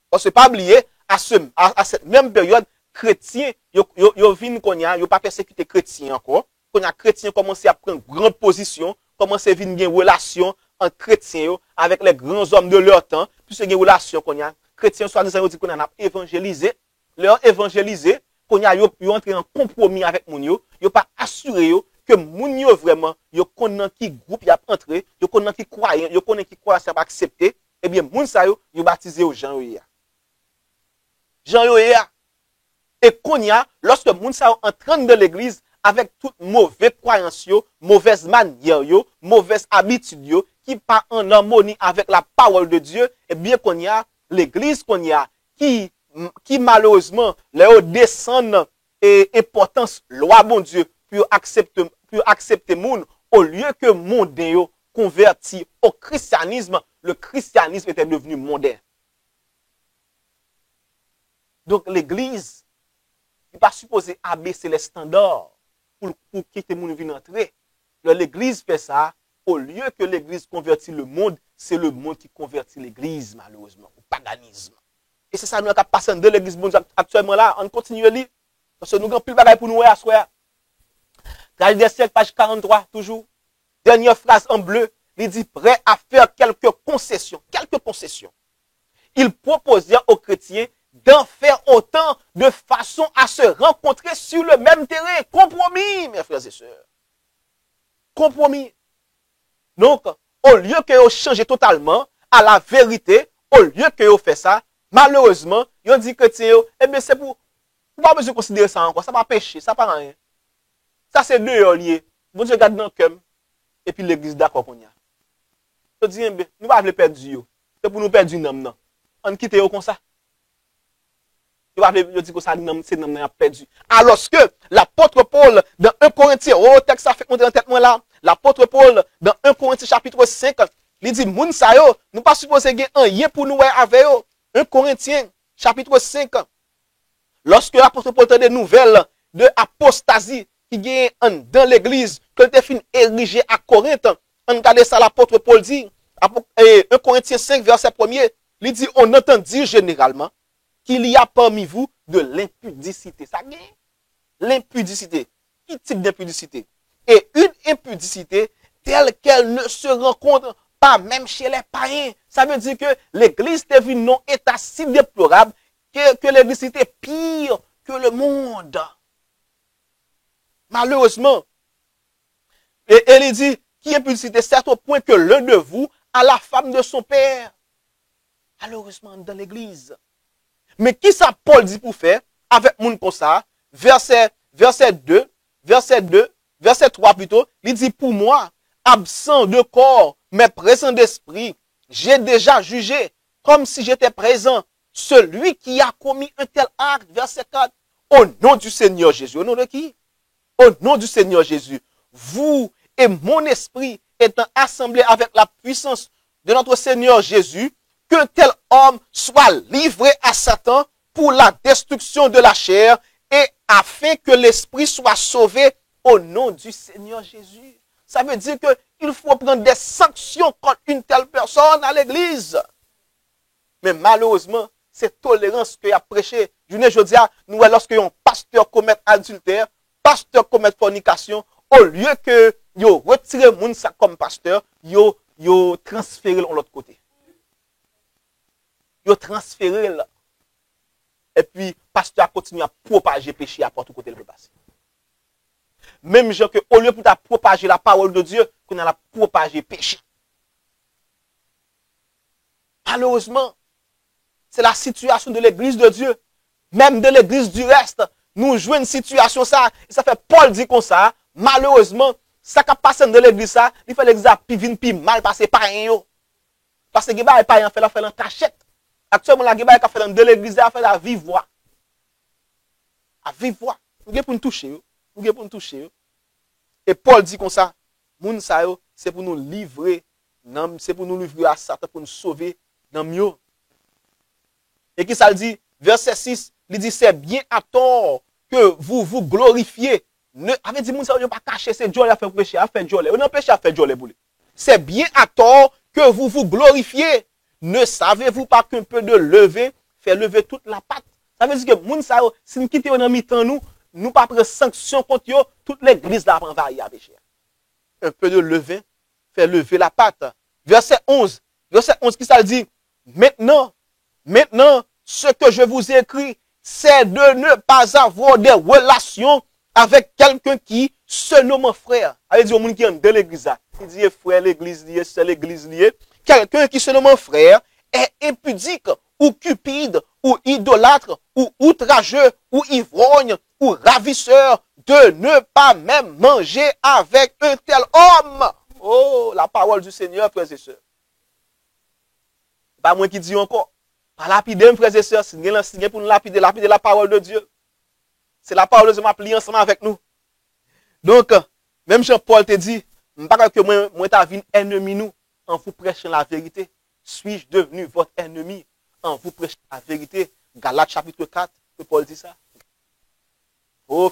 Parce que pas oublier, à cette même période, chrétiens, yo vinn konya, yo pas persécuté chrétien encore. Konya chrétien commencé à prendre grande position, commencé à venir une relation entre chrétiens avec les grands hommes de leur temps, puisque une relation konya, chrétiens soit disant dit qu'on a évangélisé, leur évangélisé, konya yo entré en compromis avec moun yo pas assuré que moun yo vraiment yo connaît qui groupe y a entré, yo connaît qui croyant, yo connaît qui croit ça va accepter, eh bien moun sa yo baptisé aux gens yo. Jean yo et konya lorsque moun sa entrant dans l'église avec toute mauvaise croyance yo, mauvaise manière yo, mauvaise habitude yo qui pas en harmonie avec la parole de Dieu, et bien konya l'église konya qui malheureusement les descendent et importance loi bon Dieu pour accepter moun au lieu que mondain yo converti au christianisme, le christianisme était devenu mondain. Donc l'église n'est pas supposée abaisser les standards pour quitter moun vin entrer. L'église fait ça, au lieu que l'église convertit le monde, c'est le monde qui convertit l'église malheureusement, au paganisme. Et c'est ça nous avons passé de l'église bon actuellement là, on continue à lire parce que nous avons plus de bagaille pour nous à soir. Tragédie des siècles, page 43 toujours. Dernière phrase en bleu, il dit prêt à faire quelques concessions. Il proposait aux chrétiens d'en faire autant de façon à se rencontrer sur le même terrain. Compromis, mes frères et sœurs. Compromis. Donc, au lieu que vous changez totalement à la vérité, au lieu que vous faites ça, malheureusement, vous dit chrétiens, eh bien, c'est pour pas besoin de considérer ça encore. Ça va pécher, ça pas rien. Ça, c'est deux liés. Bon Dieu garde dans le cœur. Et puis l'église d'accord qu'on y a. Je dis, nous ne pouvons pas perdre. C'est pour nous perdre une âme. On quitte comme ça. Je dis que ça, c'est une âme perdu. Alors que l'apôtre Paul, dans 1 Corinthiens, oh, texte ça fait monter en tête moi là. L'apôtre Paul, dans 1 Corinthiens chapitre 5, il dit, moun sa yo, nous pas supposé gagner un lien pour nous avec eux. 1 Corinthiens chapitre 5. Lorsque l'apôtre Paul a des nouvelles de apostasie qui gagne dans l'église, que était fin érigé à Corinthe, on regarde ça, l'apôtre Paul dit, 1 Corinthiens 5, verset 1er, il dit, on entend dire généralement qu'il y a parmi vous de l'impudicité. Ça gagne. L'impudicité. Quel type d'impudicité? Et une impudicité telle qu'elle ne se rencontre pas même chez les païens. Ça veut dire que l'église est venue dans un état si déplorable que l'église était pire que le monde. Malheureusement. Et elle dit, qui impudicité, c'est au point que l'un de vous a la femme de son père. Malheureusement, dans l'église. Mais qui ça Paul dit pour faire avec moun comme ça? Verset 3 plutôt, il dit pour moi, absent de corps, mais présent d'esprit, j'ai déjà jugé, comme si j'étais présent, celui qui a commis un tel acte, verset 4, au nom du Seigneur Jésus. Au nom de qui? Au nom du Seigneur Jésus. Vous et mon esprit étant assemblés avec la puissance de notre Seigneur Jésus, qu'un tel homme soit livré à Satan pour la destruction de la chair et afin que l'esprit soit sauvé au nom du Seigneur Jésus. Ça veut dire qu'il faut prendre des sanctions contre une telle personne à l'église. Mais malheureusement, cette tolérance qu'il a prêché, je dis à nous, lorsque un pasteur commet adultère, pasteur commet fornication, au lieu que yo retire moun ça comme pasteur, yo transféré de l'autre côté. Yo transféré là. Et puis, pasteur continue à propager péché à porte côté le passer. Même gens que, au lieu pour propager la parole de Dieu, qu'on a la propager péché. Malheureusement, c'est la situation de l'église de Dieu. Même de l'église du reste, nous jouons une situation ça, et ça fait Paul dit comme ça, malheureusement, ça qui passe dans l'église ça, il fait l'église puis vient puis mal passer par rien. Parce que Géba pas fait la fait en cachette. Actuellement la Géba qui fait dans l'église a fait la vive voix. À vive voix. Nous pour nous toucher, nous pour nous toucher. Et Paul dit comme ça, moun sa yo, c'est pour nous livrer, c'est pour nous livrer à Satan pour nous sauver dans mieux. Et qui ça le dit verset 6, il dit c'est bien à tort que vous vous glorifiez. Ne avait dit moun sa yo pas cacher c'est Dieu a fait péché, a fait Dieu. On a péché a fait Dieu boule. C'est bien à tort que vous vous glorifiez. Ne savez-vous pas qu'un peu de levain fait lever toute la pâte? Ça veut dire que moun sa yo si nous quittons dans mi-temps nous pas prendre sanction contre eux, toute l'église là prend vailler à péché. Un peu de levain fait lever la pâte. Verset 11 qui ça dit maintenant ce que je vous ai écrit c'est de ne pas avoir des relations avec quelqu'un qui se nomme frère. Il dit au monde qui est dans l'église là, il dit frère l'église liée, c'est l'église liée. Quelqu'un qui se nomme frère est impudique ou cupide ou idolâtre ou outrageux ou ivrogne ou ravisseur de ne pas même manger avec un tel homme. Oh, la parole du Seigneur, frères et sœurs. Pas moi qui dis encore. Pas lapider, frères et sœurs, si vous pour nous lapider la parole de Dieu. C'est la parole de Dieu m'a plié ensemble avec nous. Donc, même Jean-Paul te dit, pas que moi t'as vu ennemi nous en vous prêchant la vérité. Suis-je devenu votre ennemi en vous prêchant la vérité? Galates chapitre 4, que Paul dit ça. Oh,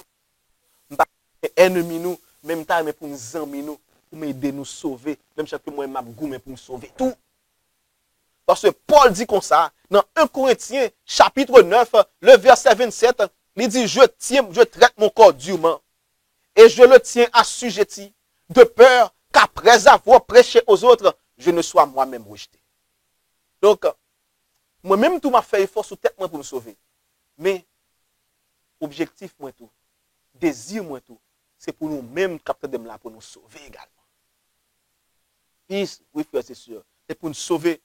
ennemi nous, même temps mais pour nous amis nous, pour m'aider nous sauver, même chaque moi m'a goumé pour nous sauver tout. Parce que Paul dit comme ça dans 1 Corinthiens chapitre 9, le verset 27, il dit je traite mon corps durement et je le tiens assujetti de peur qu'après avoir prêché aux autres, je ne sois moi-même rejeté. Donc moi-même tout m'a fait effort sur tête moi pour me sauver. Mais objectif moi tout, désir moi tout, c'est pour nous-mêmes capter de là pour nous sauver également. Fils, oui frère, c'est sûr. C'est pour nous sauver,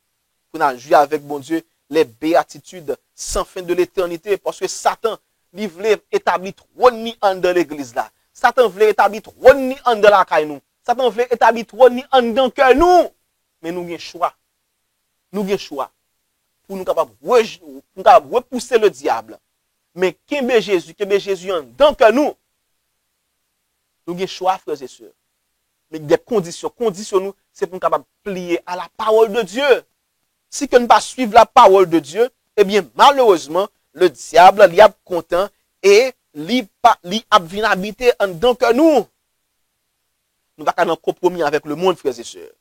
pour nous jouer avec bon Dieu les béatitudes sans fin de l'éternité. Parce que Satan, il voulait établir trop ni en dans l'église là. Satan voulait établir trop ni en dans la caille nous. Satan voulait établir trop ni en dans cœur nous. Mais nous avons choix. Nous avons choix. Pour nous capables repousser le diable. Mais qu'est-ce Jésus en dans cœur nous. Nous avons choix, frères et sœurs. Mais des conditions. Conditions nous, c'est pour nous capables de plier à la parole de Dieu. Si nous ne pas suivre la parole de Dieu, eh bien, malheureusement, le diable, il est content et il a venir habiter en dedans que nous. Nous ne pas en compromis avec le monde, frères et sœurs.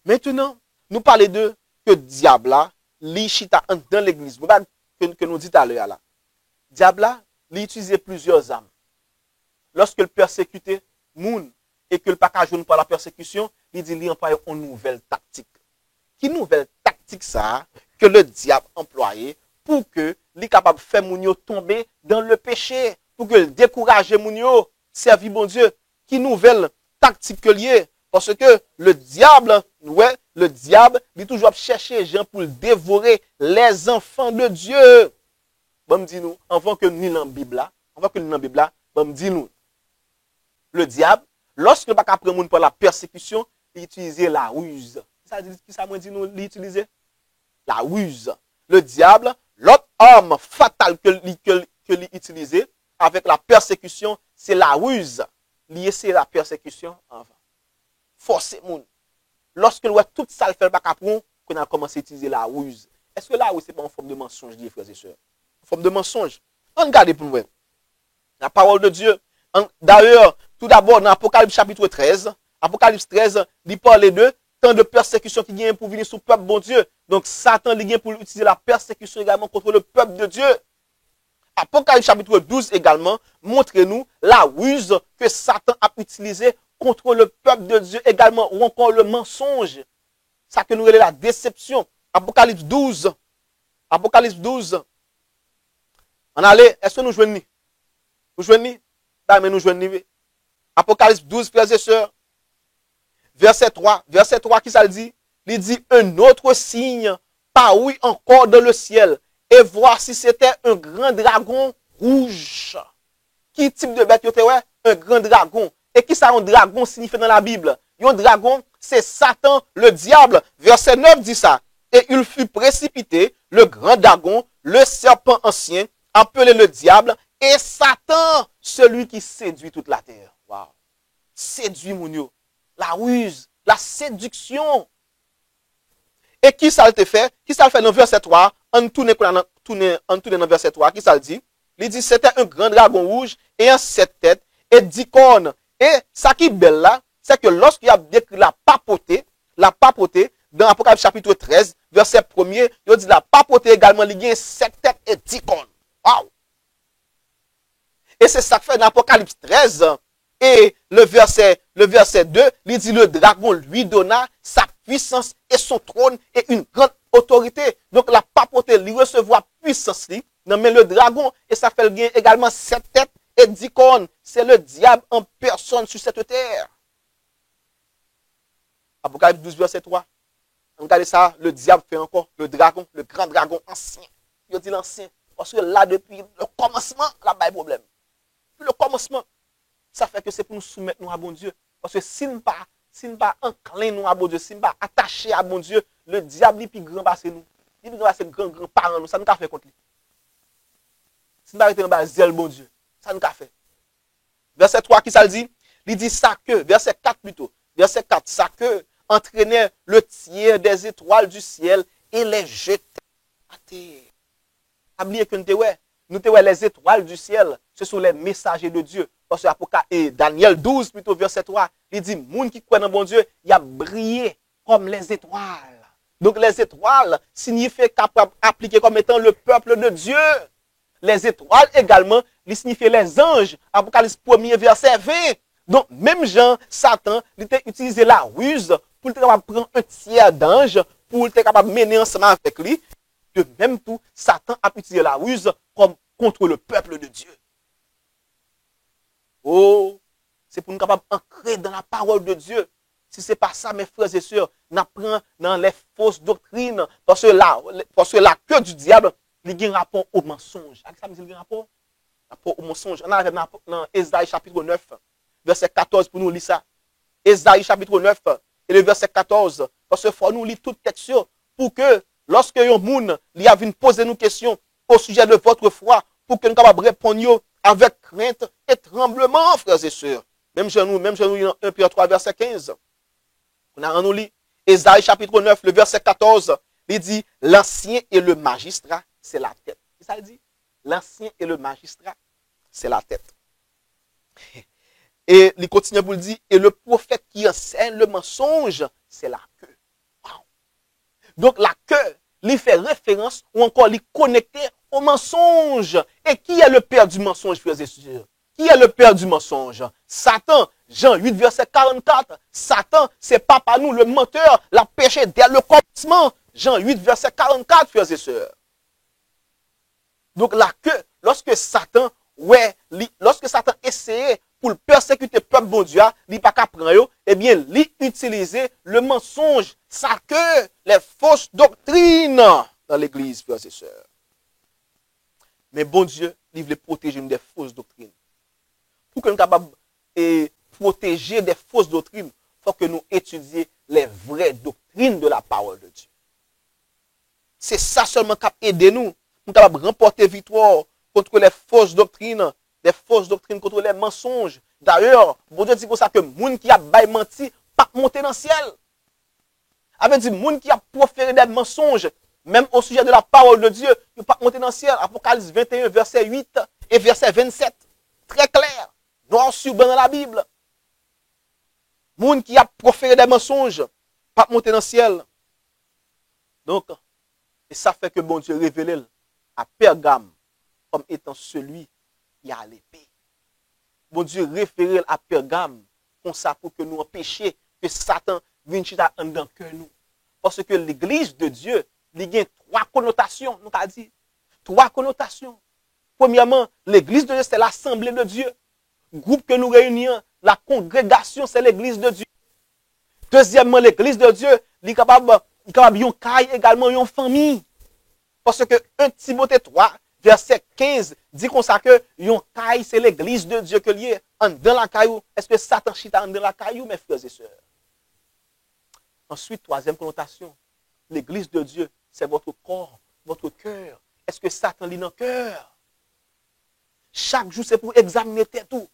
Maintenant, nous parlons de que diable là, il chita dans l'église. Que nous dit à l'heure là. Diable là, il utilisait plusieurs armes. Lorsque le persécutait moun et que le pas joindre par la persécution, il dit il emploie une nouvelle tactique. Qui nouvelle tactique ça que le diable employé pour que li capable faire moun tomber dans le péché, pour que décourager moun yo servir bon Dieu. Qui nouvelle tactique que lié parce que le diable il toujours chercher gens pour dévorer les enfants de Dieu. Bon dit nous avant que nous dans Bible là, bon dit nous le diable lorsque pas prendre moun pour la persécution, il utilisait la ruse. Ça dit qui ça moi dit nous l'utiliser la ruse. Le diable, l'autre arme fatale que l'utilisait avec la persécution, c'est la ruse. Lié c'est la persécution avant. Forcer moun. Lorsque nous tout ça le fait pas capron, qu'on a commencé à utiliser la ruse. Est-ce que la ruse c'est pas en forme de mensonge, les frères et sœurs? En forme de mensonge. On regarde pour nous. La parole de Dieu. D'ailleurs, tout d'abord dans Apocalypse chapitre 13, Apocalypse 13, il parle de tant de persécutions qui viennent pour venir sur le peuple bon Dieu. Donc Satan vient pour utiliser la persécution également contre le peuple de Dieu. Apocalypse chapitre 12 également montre-nous la ruse que Satan a utilisée contre le peuple de Dieu également, ou encore le mensonge. Ça que nous relève la déception. Apocalypse 12. Apocalypse 12. On allait, est-ce que nous joignons? Nous joignons? Bah, mais nous joignons. Apocalypse 12, frères et sœurs. Verset 3, qui ça le dit? Il dit un autre signe parut encore dans le ciel. Et voici, c'était un grand dragon rouge. Qui type de bête yote ouais? Un grand dragon. Et qui ça un dragon signifie dans la Bible? Un dragon, c'est Satan, le diable. Verset 9 dit ça. Et il fut précipité, le grand dragon, le serpent ancien, appelé le diable, et Satan, celui qui séduit toute la terre. Wow. Séduit mon yo. La ruse, la séduction. Et qui ça le fait? Qui ça le fait dans verset 3? On tourne dans verset 3. Qui ça le dit? Il dit c'était un grand dragon rouge et un 7 têtes et 10 cornes. Et ça qui est belle là, c'est que lorsqu'il y a décrit la papauté, dans Apocalypse chapitre 13, verset 1er, il dit la papauté également, il y a 7 têtes et 10 cornes. Wow! Et c'est ça que fait dans Apocalypse 13, et le verset 2, il dit le dragon lui donna sa puissance et son trône et une grande autorité. Donc la papauté lui recevoir puissance, non mais le dragon, et ça fait bien également 7 têtes et 10 cornes. C'est le diable en personne sur cette terre. Apocalypse 12, verset 3. Regardez ça, le diable fait encore le dragon, le grand dragon ancien. Je dis l'ancien, parce que là, depuis le commencement, là-bas, il y a problème. Depuis le commencement, ça fait que c'est pour nous soumettre nous à bon Dieu. Parce que si nous pas enclin nous à bon Dieu, si nous pas attaché à bon Dieu, le diable, il plus grand passé nous. Il plus grand passé grand parent nous, ça nous a fait contre lui. Si nous pas été dans zèle bon Dieu, ça nous a fait. Verset 3, qui ça le dit? Il dit sa queue, verset 4 plutôt. Verset 4, sa queue entraînait le tiers des étoiles du ciel et les jetait à terre. Oubliez que nous te les étoiles du ciel, ce sont les messagers de Dieu. Parce que Daniel 12, plutôt verset 3, il dit, moun qui croit dans bon Dieu, il a brillé comme les étoiles. Donc les étoiles signifient capable appliquer comme étant le peuple de Dieu. Les étoiles également, ils signifient les anges. Apocalypse 1er, verset 20. Donc, même Jean, Satan, il a utilisé la ruse pour être capable de prendre un tiers d'ange, pour être capable de mener ensemble avec lui. De même tout, Satan a utilisé la ruse comme contre le peuple de Dieu. Oh, c'est pour nous capables d'ancrer dans la parole de Dieu. Si ce n'est pas ça, mes frères et sœurs, on apprend dans les fausses doctrines. Parce que la queue du diable, il y a un rapport au mensonge. Avec ça, il y a un rapport au mensonge. On arrive dans Ésaïe chapitre 9, verset 14 pour nous lire ça. Ésaïe chapitre 9 et le verset 14. Parce qu'il faut nous lire toute question pour que lorsque un monde lui a venu poser nos questions au sujet de votre foi, pour que nous puissions répondre avec crainte et tremblement, frères et sœurs. Même chez nous, dans 1 Pierre 3, verset 15. On a nous lu Ésaïe chapitre 9, le verset 14. Il dit, l'ancien et le magistrat, c'est la tête. Ça dit, l'ancien et le magistrat, c'est la tête. Et il continue pour le dire, et le prophète qui enseigne le mensonge, c'est la queue. Wow. Donc la queue, il fait référence ou encore il connecté au mensonge. Et qui est le père du mensonge, frères et sœurs? Qui est le père du mensonge? Satan. Jean 8, verset 44. Satan, c'est papa nous, le menteur, l'a péché dès le commencement. Jean 8, verset 44, frères et sœurs. Donc la queue, lorsque Satan essayait pour persécuter le peuple bon Dieu, il pas qu'à prendre, eh bien, il utilisait le mensonge, sa queue, les fausses doctrines dans l'église, frères et sœurs. Mais bon Dieu, il veut protéger nous des fausses doctrines. Pour que nous soyons capables de protéger des fausses doctrines, il faut que nous étudions les vraies doctrines de la parole de Dieu. C'est ça seulement qui aide nous. Nous sommes capables de remporter victoire contre les fausses doctrines contre les mensonges. D'ailleurs, bon Dieu dit comme ça que les gens qui a menti, pas monter dans le ciel. Avec dit, les gens qui a proféré des mensonges, même au sujet de la parole de Dieu, ne pas monter dans le ciel. Apocalypse 21, verset 8 et verset 27. Très clair. Noir sur blanc dans la Bible. Les gens qui a proféré des mensonges, pas monter dans le ciel. Donc, et ça fait que bon Dieu révèle à Pergame comme étant celui qui a l'épée. Bon Dieu référé à Pergame comme ça pour que nous empêchions que Satan vienne chita en dedans que nous. Parce que l'église de Dieu, il y a trois connotations, nous avons dit. Trois connotations. Premièrement, l'église de Dieu, c'est l'assemblée de Dieu. Groupe que nous réunissons, la congrégation, c'est l'église de Dieu. Deuxièmement, l'église de Dieu, il est capable il capable yon caille également yon famille. Parce que 1 Timothée 3, verset 15, dit comme ça que yon caille, c'est l'église de Dieu que lié. Dans la caillou, est-ce que Satan chita dans la caillou, mes frères et sœurs? Ensuite, troisième connotation, l'église de Dieu, c'est votre corps, votre cœur. Est-ce que Satan lit dans le cœur? Chaque jour, c'est pour examiner tout.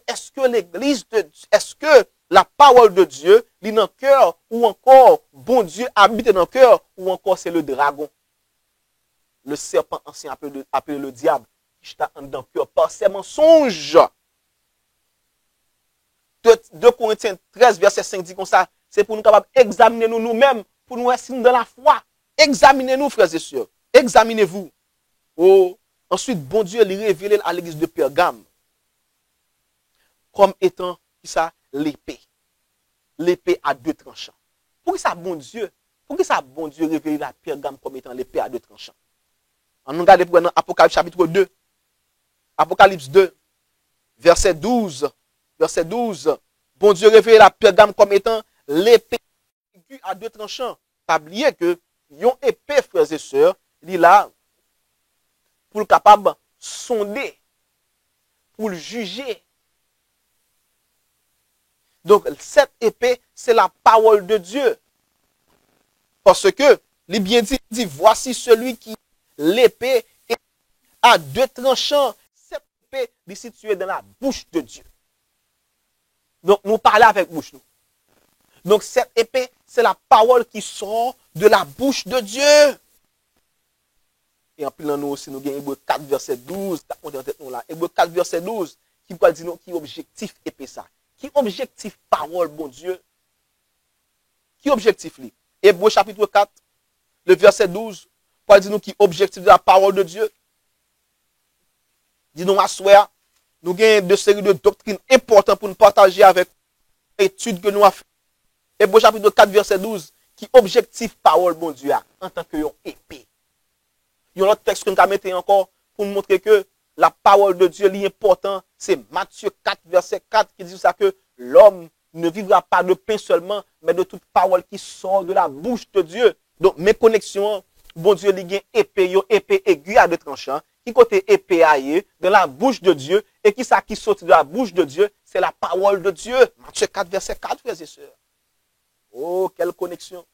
Est-ce que l'église de Dieu, est-ce que la parole de Dieu lit dans le cœur, ou encore, bon Dieu habite dans le cœur, ou encore c'est le dragon? Le serpent ancien appelé le diable, qui está dans le cœur par ses mensonges. 2 Corinthiens 13, verset 5 dit comme ça, c'est pour nous capables d'examiner nous-mêmes, pour nous rester dans la foi. Examinez-nous, frères et sœurs. Examinez-vous. Oh. Ensuite, bon Dieu lui révélé à l'église de Pergame comme étant l'épée. L'épée à 2 tranchants. Pourquoi ça, bon Dieu révélé à Pergame comme étant l'épée à 2 tranchants? On nous regarde pour Apocalypse chapitre 2. Apocalypse 2, verset 12. Verset 12. Bon Dieu révèle à Pergame comme étant l'épée à 2 tranchants. Pas oublier que yon épée, frères et sœurs, il est là pour le capable sonder, pour le juger. Donc, cette épée, c'est la parole de Dieu. Parce que, il est bien dit, voici celui qui, l'épée est à 2 tranchants. Cette épée est située dans la bouche de Dieu. Donc, nous parlons avec bouche, nous. Donc, cette épée, c'est la parole qui sort de la bouche de Dieu. Et en plus, nous aussi, nous avons Hébreux 4, verset 12. Hébreux 4, verset 12, qui peut dire qui objectif épée ça. Qui objectif parole, bon Dieu? Qui objectif lui? Hébreux chapitre 4, le verset 12, pour dire nous qui objectif de la parole de Dieu. Dis-nous, à soir, nous avons deux séries de doctrines importantes pour nous partager avec l'étude que nous avons fait. Hébreux chapitre 4, verset 12, qui objectif parole, bon Dieu, en tant que épée. Il y a un autre texte que nous avons mis encore pour nous montrer que la parole de Dieu est importante. C'est Matthieu 4, verset 4 qui dit ça que l'homme ne vivra pas de pain seulement, mais de toute parole qui sort de la bouche de Dieu. Donc, mes connexions, bon Dieu, il y a une épée aiguë à 2 tranchants, qui côté épée aillée, de la bouche de Dieu, et qui ça qui sort de la bouche de Dieu, c'est la parole de Dieu. Matthieu 4, verset 4, frères et sœurs. Oh, quelle connexion.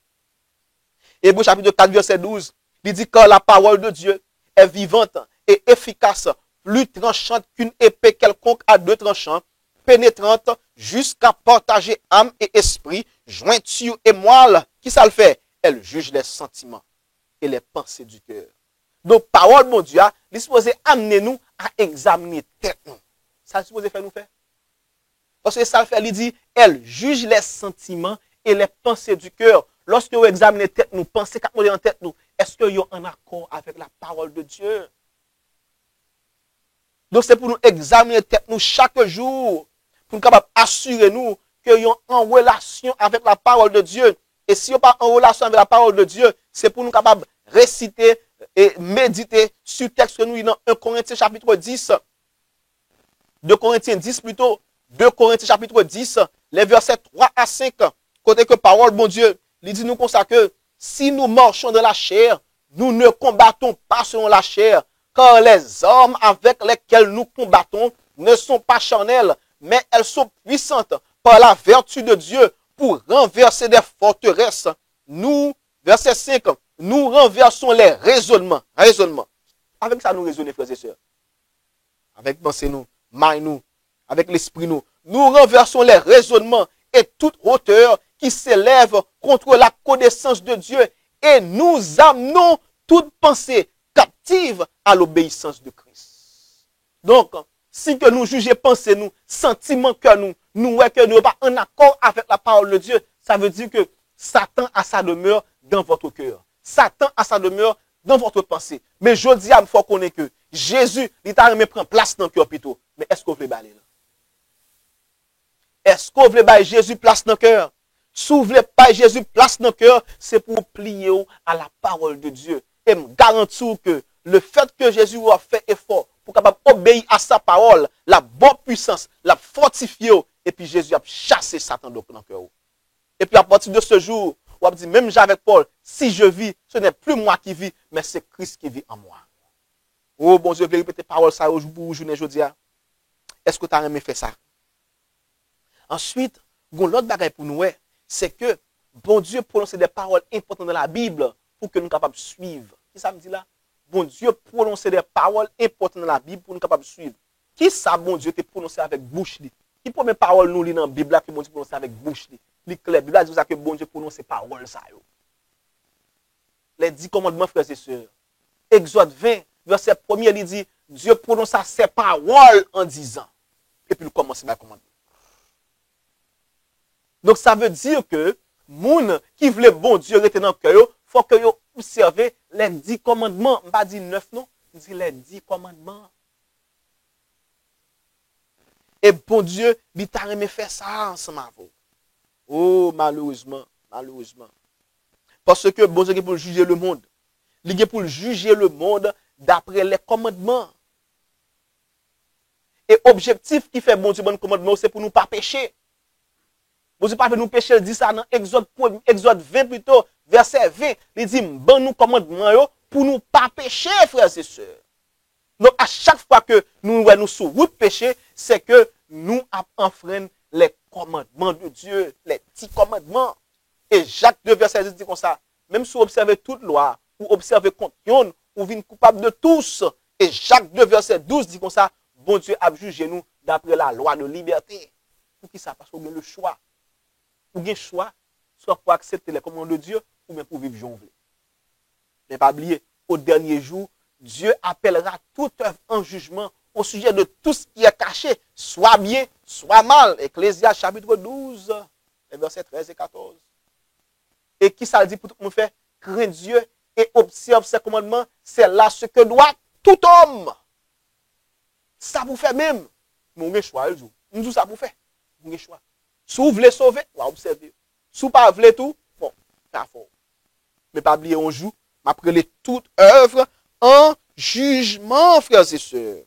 Hébreux chapitre 4, verset 12, il dit que la parole de Dieu est vivante et efficace, plus tranchante qu'une épée quelconque à 2 tranchants, pénétrante jusqu'à partager âme et esprit, jointure et moelle. Qui ça le fait? Elle juge les sentiments et les pensées du cœur. Donc, parole, mon Dieu, il est supposé amener nous à examiner tête nous. Ça est supposé faire nous faire. Parce que ça le fait, il dit, elle juge les sentiments et les pensées du cœur. Lorsque vous examinez tête nous, pensez qu'à en tête nous, est-ce que vous êtes en accord avec la parole de Dieu? Donc, c'est pour nous examiner tête nous chaque jour, pour nous capables assurer nous que nous sommes en relation avec la parole de Dieu. Et si nous pas en relation avec la parole de Dieu, c'est pour nous capables réciter et méditer sur le texte que nous dans 1 Corinthiens chapitre 10. 2 Corinthiens 10 plutôt. 2 Corinthiens chapitre 10, les versets 3 à 5. Côté que parole, bon Dieu, il dit nous comme ça que si nous marchons dans la chair, nous ne combattons pas selon la chair, car les hommes avec lesquels nous combattons ne sont pas charnels, mais elles sont puissantes par la vertu de Dieu pour renverser des forteresses. Nous, verset 5, nous renversons les raisonnements. Avec ça, nous raisonnons, frères et sœurs. Avec pensée nous, maille nous, avec l'esprit nous. Nous renversons les raisonnements et toute hauteur qui s'élève contre la connaissance de Dieu et nous amenons toute pensée captive à l'obéissance de Christ. Donc, si que nous jugeons pensée nous, sentiment que nous ne sommes pas en accord avec la parole de Dieu, ça veut dire que Satan a sa demeure dans votre cœur. Satan a sa demeure dans votre pensée. Mais je dis à me faut connaître que Jésus, il t'a remis prendre place dans le cœur plutôt. Mais est-ce qu'on veut baler là? Est-ce qu'on veut baler Jésus place dans le cœur? Si vous voulez pas Jésus place dans le cœur, c'est pour plier à la parole de Dieu. Et me garantir que le fait que Jésus a fait effort pour capable obéir à sa parole, la bonne puissance, la fortifier, et puis Jésus a chassé Satan dans le cœur. Et puis à partir de ce jour, ou a dit, même j'avec Paul, si je vis, ce n'est plus moi qui vis, mais c'est Christ qui vit en moi. Oh, bon Dieu, je vais répéter parole ça aujourd'hui, aujourd'hui. Est-ce que tu as aimé faire ça? Ensuite, l'autre bagaille pour nous, c'est que bon Dieu prononce des paroles importantes dans la Bible pour que nous soyons capables de suivre. Qui ça me dit là? Bon Dieu prononce des paroles importantes dans la Bible pour nous capables de suivre. Qui ça, bon Dieu, te prononcé avec bouche? Qui première parole nous lit dans la Bible que bon Dieu prononce avec bouche? La Bible dit que bon Dieu prononce ces paroles. Les 10 commandements, frères et sœurs. Exode 20, verset 1, il dit, Dieu prononça ses paroles en disant. Et puis il commence par commandement. Donc ça veut dire que moun qui voulait bon Dieu rester dans le cœur, il faut que vous observez les 10 commandements. Je ne pas dire 9 non, je dis les 10 commandements. Et bon Dieu, il t'a aimé faire ça ensemble avec vous. Oh, malheureusement. Parce que bon Dieu est pour juger le monde. Il est pour juger le monde d'après les commandements. Et objectif qui fait bon Dieu bon commandement, c'est pour nous pas pécher. Bon Dieu pas nous pécher, il dit ça dans Exode 20 plutôt, verset 20. Il dit, bon nous commandement pour nous pas pécher, frères et sœurs. Donc à chaque fois que nous sur route péché, c'est que nous enfreignons les commandements de Dieu, les 10 commandements. Et Jacques 2, verset 10 dit comme ça, même si vous observez toute loi, ou observez contre yon, ou vînes coupable de tous. Et Jacques 2, verset 12 dit comme ça, bon Dieu a jugé nous d'après la loi de liberté. Pour qui ça? Parce qu'on a le choix. Ou bien choix, soit pour accepter les commandements de Dieu, ou bien pour vivre jonglé. Mais pas oublier, au dernier jour, Dieu appellera toute œuvre en jugement au sujet de tout ce qui est caché, soit bien, soit mal. Ecclésiaste chapitre 12, versets 13 et 14. Et qui ça dit pour tout le monde faire? Crains Dieu et observe ses commandements, c'est là ce que doit tout homme. Ça vous fait même. Mais on a choix, nous tout ça vous fait. On a choix. Si vous voulez sauver, vous observer. Si vous ne voulez pas tout, bon, c'est fort. Mais pas oublier, on joue, après les toute œuvre en jugement, frères et sœurs.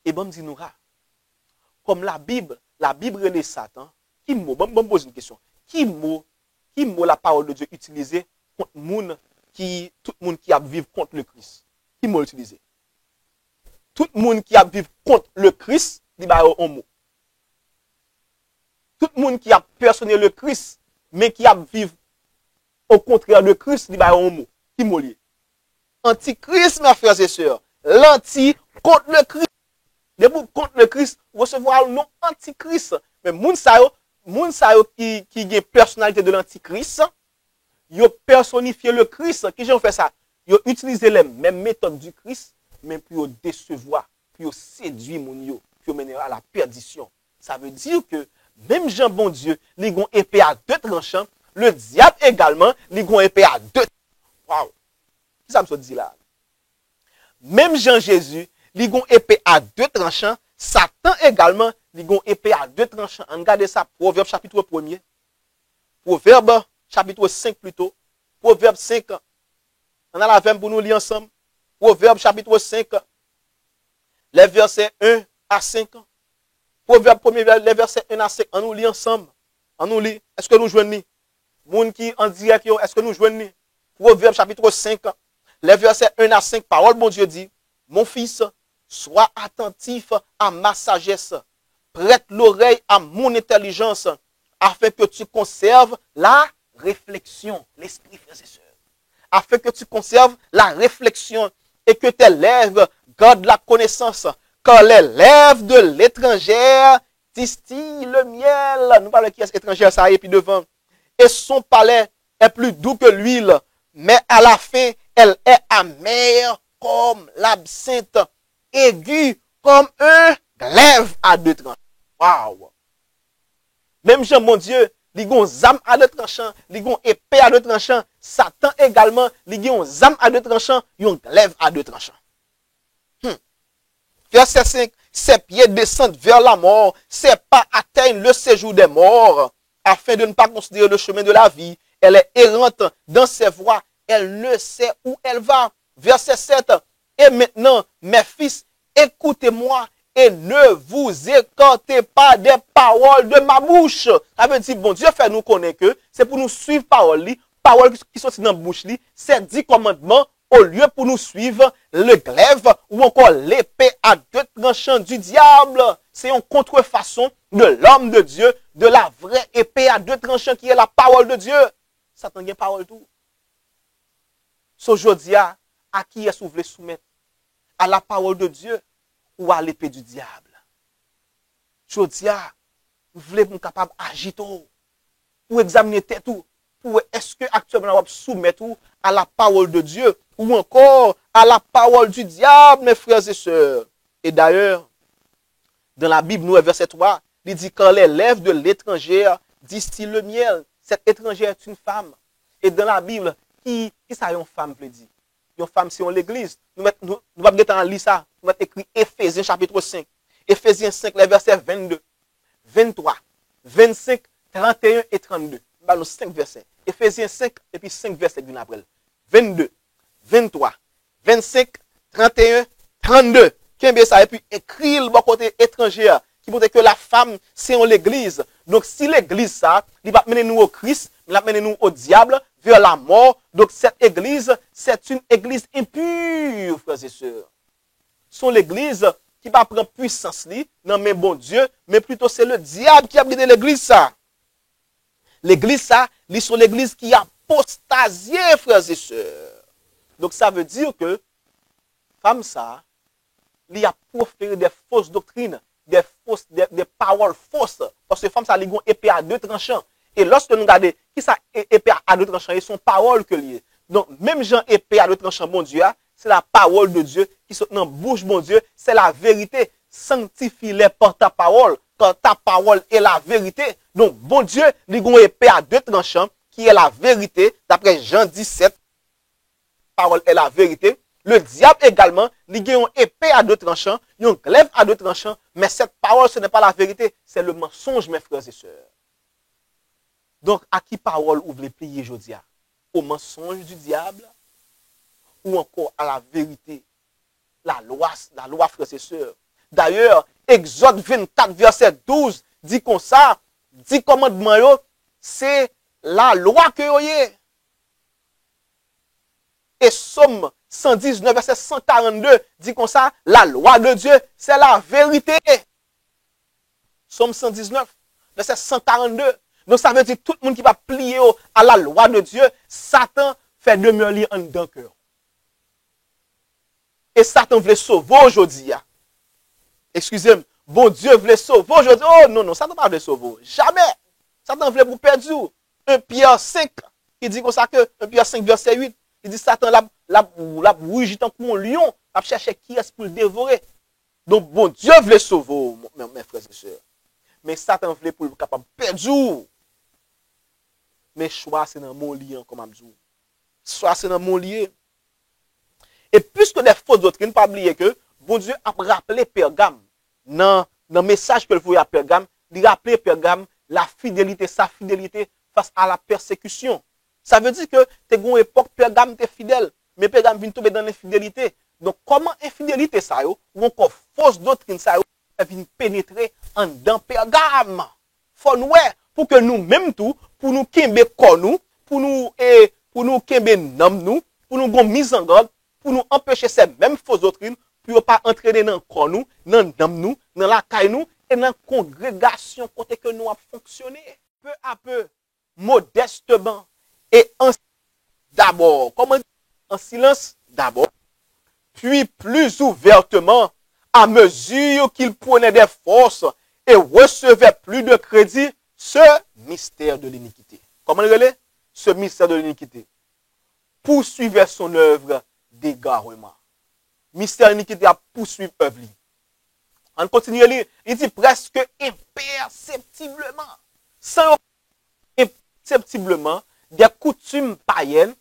Et bon, dit nous, comme la Bible est Satan, qui mot, bon, pose une question. Qui mot la parole de Dieu utilisée contre tout le monde qui a vivre contre le Christ? Qui mot utilisé? Tout le monde qui a vivre contre le Christ, il va avoir un mot. Tout le monde qui a personné le Christ, mais qui a vivre au contraire de Christ, il va avoir un mot. Qui mot lié? Antichrist, mes frères et sœurs. L'anti contre le Christ. Les mots contre le Christ, recevoir le nom antichrist. Mais moun sa yo qui a personnalité de l'antichrist, yo personnifié le Christ. Qui j'ai fait ça? Yo utilisé les mêmes méthodes du Christ, mais pour décevoir, pour séduire mon yo, pour mener à la perdition. Ça veut dire que même Jean bon Dieu, il a une épée à 2 tranchants, le diable également, il a une épée à 2 tranchants. Waouh! Qui ça me dit là? Même Jean Jésus, il a une épée à 2 tranchants, Satan également, il a une épée à 2 tranchants. Regardez ça, Proverbe chapitre 1er. Proverbe chapitre 5 plutôt. Proverbe 5. On a la veine pour nous lire ensemble. Proverbe chapitre 5. Les versets 1 à 5. Proverbe 1er, les versets 1 à 5. On nous lit ensemble. On nous lit. Est-ce que nous joignons? Moun qui en direct, est-ce que nous joignons? Proverbe chapitre 5. Les versets 1 à 5. Parole, bon Dieu dit, mon fils, sois attentif à ma sagesse. Prête l'oreille à mon intelligence, afin que tu conserves la réflexion. L'esprit, frères et sœurs. Afin que tu conserves la réflexion et que tes lèvres gardent la connaissance. Car les lèvres de l'étrangère distillent le miel. Nous parlons qui est étrangère, ça y est, puis devant. Et son palais est plus doux que l'huile, mais à la fin, elle est amère comme l'absinthe, aiguë comme un glaive à 2 tranchants. Waouh! Même Jean, mon Dieu, il y a une âme à 2 tranchants, il y a une épée à 2 tranchants. Satan également, il y a une âme à 2 tranchants, il y a une glaive à 2 tranchants. Verset 5, ses pieds descendent vers la mort, ses pas atteignent le séjour des morts, afin de ne pas considérer le chemin de la vie. Elle est errante dans ses voies, elle ne sait où elle va. Verset 7, et maintenant, mes fils, écoutez-moi et ne vous écartez pas des paroles de ma bouche. Ça veut dire, bon Dieu fait nous connaître que c'est pour nous suivre parole qui sont dans la bouche, c'est 10 commandements, au lieu pour nous suivre le glaive ou encore l'épée à deux tranchants du diable. C'est une contrefaçon de l'homme de Dieu, de la vraie épée à deux tranchants qui est la parole de Dieu. Satan a une parole tout. So aujourd'hui, à qui est-ce que vous voulez soumettre? À la parole de Dieu ou à l'épée du diable? Aujourd'hui, vous voulez être capable d'agir tout, pour examiner tout, pour est-ce que actuellement on va soumettre à la parole de Dieu ou encore à la parole du diable, mes frères et sœurs. Et d'ailleurs, dans la Bible, nous, verset 3, il dit quand les lèvres de l'étrangère distillent le miel, cette étrangère est une femme. Et dans la Bible, qui ça une femme veut dire? Une femme, c'est l'église. Nous allons lire ça. Nous allons écrire Éphésiens chapitre 5. Éphésiens 5, les versets 22, 23, 25, 31 et 32. Bah, nous 5 versets. Éphésiens 5 et puis 5 versets d'une après. 22, 23, 25, 31, 32. Qu'est-ce que ça? Et puis écrit le bon côté étranger qui montre que la femme, c'est l'église. Donc si l'église, ça, il va mener nous au Christ, il va mener nous au diable, vers la mort. Donc cette église, c'est une église impure, frères et sœurs. C'est l'église qui va prendre puissance, non mais bon Dieu, mais plutôt c'est le diable qui a brisé l'église, ça. L'église, ça, c'est l'église qui a apostasié, frères et sœurs. Donc ça veut dire que, femme, ça, il a proféré des fausses doctrines, des paroles fausses. Parce que femme, ça, il a une épée à deux tranchants. Et lorsque nous regardons, qui ça épée à deux tranchants, ils sont paroles que liées. Donc, même Jean épée à deux tranchants, bon Dieu, c'est la parole de Dieu qui sont dans la bouche, bon Dieu, c'est la vérité. Sanctifie-les par ta parole, quand ta parole est la vérité. Donc, bon Dieu, il a une épée à deux tranchants, qui est la vérité, d'après Jean 17, la parole est la vérité. Le diable également, il a une épée à deux tranchants, une glaive à deux tranchants, mais cette parole, ce n'est pas la vérité, c'est le mensonge, mes frères et sœurs. Donc, à qui parole vous voulez plier aujourd'hui? Au mensonge du diable ou encore à la vérité? La loi, frères et sœurs. D'ailleurs, Exode 24, verset 12, dit comme ça, 10 commandements, c'est la loi que vous avez. Et Somme 119, verset 142, dit comme ça, la loi de Dieu, c'est la vérité. Somme 119, verset 142. Donc ça veut dire tout le monde qui va plier à la loi de Dieu, Satan fait demeurer en dedans cœur. Et Satan voulait sauver aujourd'hui. Excusez-moi, bon Dieu voulait sauver aujourd'hui. Oh non, non, Satan ne voulait sauver. Jamais. Satan voulait vous perdre. 1 Pierre 5, qui dit comme ça que 1 Pierre 5, verset 8, il dit Satan la rugit tant comme un lion, a chercher qui est pour le dévorer. Donc bon Dieu voulait sauver, mes frères et sœurs. Mais Satan voulait pour le capable de perdre. Mais choix, c'est dans mon lien, comme je dis. Choix, c'est dans mon lien. Et puisque les fausses doctrines, pas oublier que bon Dieu a rappelé Pergame, dans le message que vous à Pergame, il a rappelé Pergame la fidélité, sa fidélité face à la persécution. Ça veut dire que tu as une époque, Pergame était fidèle, mais Pergame vient tomber dans l'infidélité. Donc, comment infidélité ça, ou encore fausse doctrine ça, vient pénétrer en dans Pergame? Faut nous, pour que nous, même tout, pour nous kembe nous, pour nous kembe nam nous, pour nous gon mise en garde, pour nous empêcher ces mêmes fausses doctrines, pour ne pas entraîner dans le nous, dans nam nous, dans la caille nous, et dans la congrégation côté que nous avons fonctionné. Peu à peu, modestement, et d'abord, comment dire, en silence d'abord, puis plus ouvertement, à mesure qu'il prenait des forces et recevait plus de crédit, ce mystère de l'iniquité. Comment le relais? Ce mystère de l'iniquité poursuivait son œuvre d'égarement. Mystère de l'iniquité a poursuivi l'œuvre. On continue à lire, il dit presque imperceptiblement, sans imperceptiblement, des coutumes païennes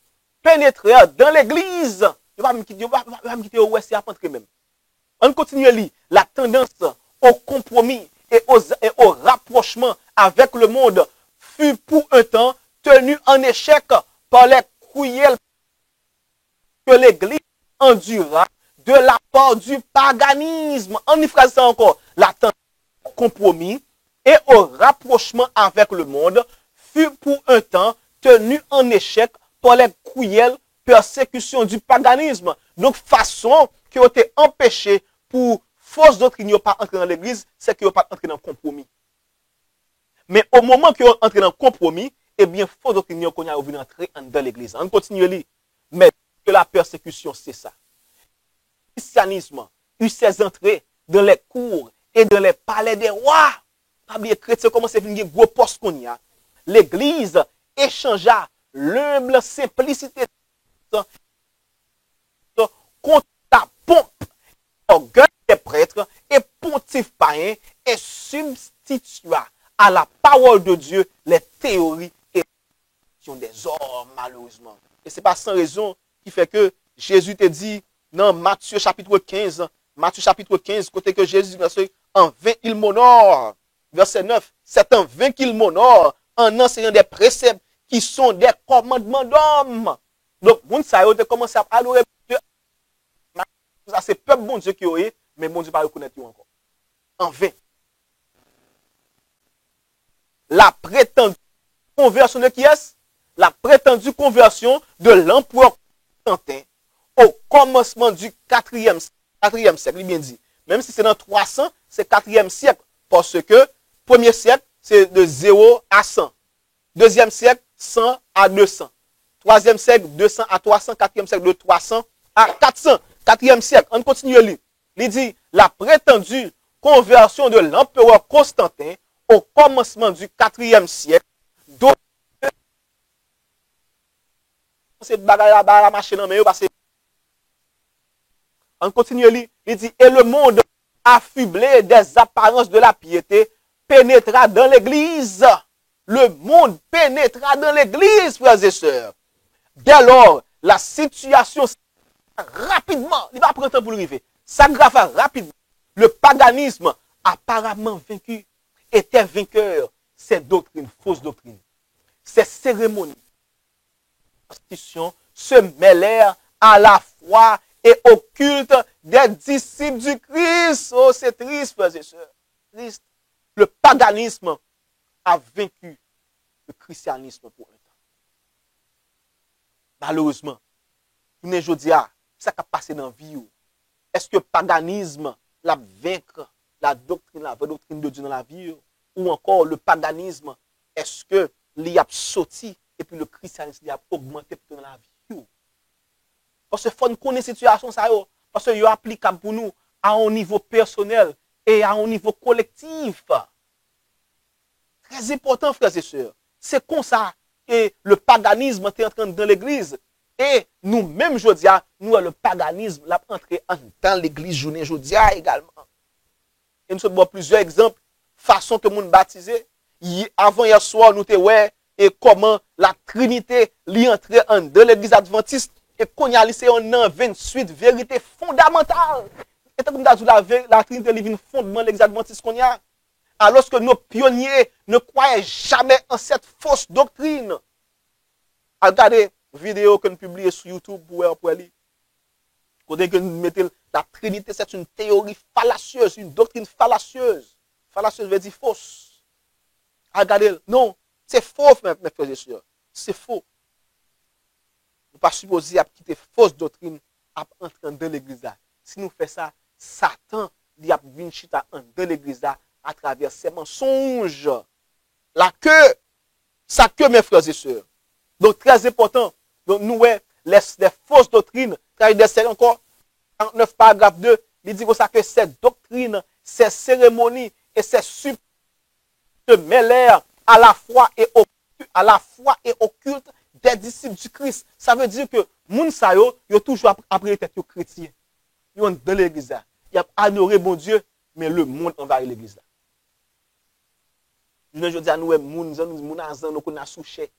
pénétrèrent dans l'église. Il va me quitter au ouest et à rentrer même. On continue à lire, la tendance au compromis et au rapprochement avec le monde fut pour un temps tenu en échec par les cruels que l'église endura de la par du paganisme. En y phrase ça encore, la tendance au compromis et au rapprochement avec le monde fut pour un temps tenu en échec par les cruelles persécutions du paganisme. Donc, façon qui ont été empêchée pour fausse doctrine ne pas entrer dans l'église, c'est qu'ils n'ont pas entré dans le compromis. Mais au moment qu'ils ont entré dans le compromis, eh bien, fausse doctrine qu'on a vu entrer dans l'église. On continue à lire. Mais que la persécution, c'est ça. Le christianisme eut ses entrées dans les cours et dans les palais des rois. Pas bien, chrétien commence à venir gros poste qu'on y a. L'église échangea l'humble simplicité contre la pompe, orgueil des prêtres et pontifes païens et substitua à la parole de Dieu les théories et des hommes, malheureusement. Et c'est pas sans raison qui fait que Jésus te dit dans Matthieu chapitre 15, côté que Jésus dit en vain il m'honore. Verset 9, c'est en vain qu'il m'honore en enseignant des préceptes qui sont des commandements d'hommes. Donc, moun sa yo te commence à adorer Dieu. C'est peuple bon Dieu qui est, mais bon Dieu pas reconnaître encore. En vain. La prétendue conversion de qui est? La prétendue conversion de l'empereur Constantin au commencement du 4e siècle, il bien dit. Même si c'est dans 300, c'est 4e siècle. Parce que, premier siècle, c'est de 0 à 100. Deuxième siècle, 100 à 200. Troisième siècle, 200 à 300. Quatrième siècle, de 300 à 400. Quatrième siècle, on continue à lire. Il dit, la prétendue conversion de l'empereur Constantin au commencement du 4e siècle, on continue à lire. Il dit, et le monde affublé des apparences de la piété pénétra dans l'église. Le monde pénétra dans l'église, frères et sœurs. Dès lors, la situation rapidement, il va prendre temps pour arriver, s'aggrava rapidement. Le paganisme, apparemment vaincu, était vainqueur. Ces doctrines, fausses doctrines, ces cérémonies, se mêlèrent à la foi et au culte des disciples du Christ. Oh, c'est triste, frères et sœurs. Triste. Le paganisme a vaincu le christianisme pour un temps. Malheureusement, je dis, ça qui a passé dans la vie. Est-ce que le paganisme l'a vaincre la doctrine, la vraie doctrine de Dieu dans la vie? Ou encore le paganisme, est-ce que l'y a sauté et puis le christianisme a augmenté dans la vie? Parce qu'il faut nous connaître cette situation, parce que c'est applicable pour nous à un niveau personnel et à un niveau collectif. Très important, frères et sœurs. C'est comme ça que le paganisme est entré dans l'église. Et nous-mêmes, je dis, nous, le paganisme l'a entré dans l'église journée, je dis également. Et nous avons plusieurs exemples, façon que nous baptisé. Avant hier soir, nous avons et comment la Trinité l'y entré dans l'église adventiste. Et qu'on y a lycée en 28 vérités fondamentales. Et comme la Trinité est fondement de l'église adventiste qu'on y a. Alors que nos pionniers ne croyaient jamais en cette fausse doctrine. Regardez la vidéo que nous publions sur YouTube pour lire. Quand nous mettons la Trinité, c'est une théorie fallacieuse, une doctrine fallacieuse. Fallacieuse veut dire fausse. Regardez, non, c'est faux, mes frères et sœurs. C'est faux. Nous ne pas supposer à quitter fausse doctrine à entrer dans l'église. Si nous faisons ça, Satan il a venir dans l'église à travers ses mensonges. La queue, sa queue, mes frères et sœurs. Donc, très important. Donc, nous, les fausses doctrines, car il y a encore 49 paragraphe 2, il dit que ces doctrines, ces cérémonies et ces se mêlèrent à la foi et au culte des disciples du Christ. Ça veut dire que moun sa yo toujours après tête chrétien. Ils ont dans l'église. Ils ont honoré bon Dieu, mais le monde envahit l'église. Je dis à nous, moun azan nous connaît souché.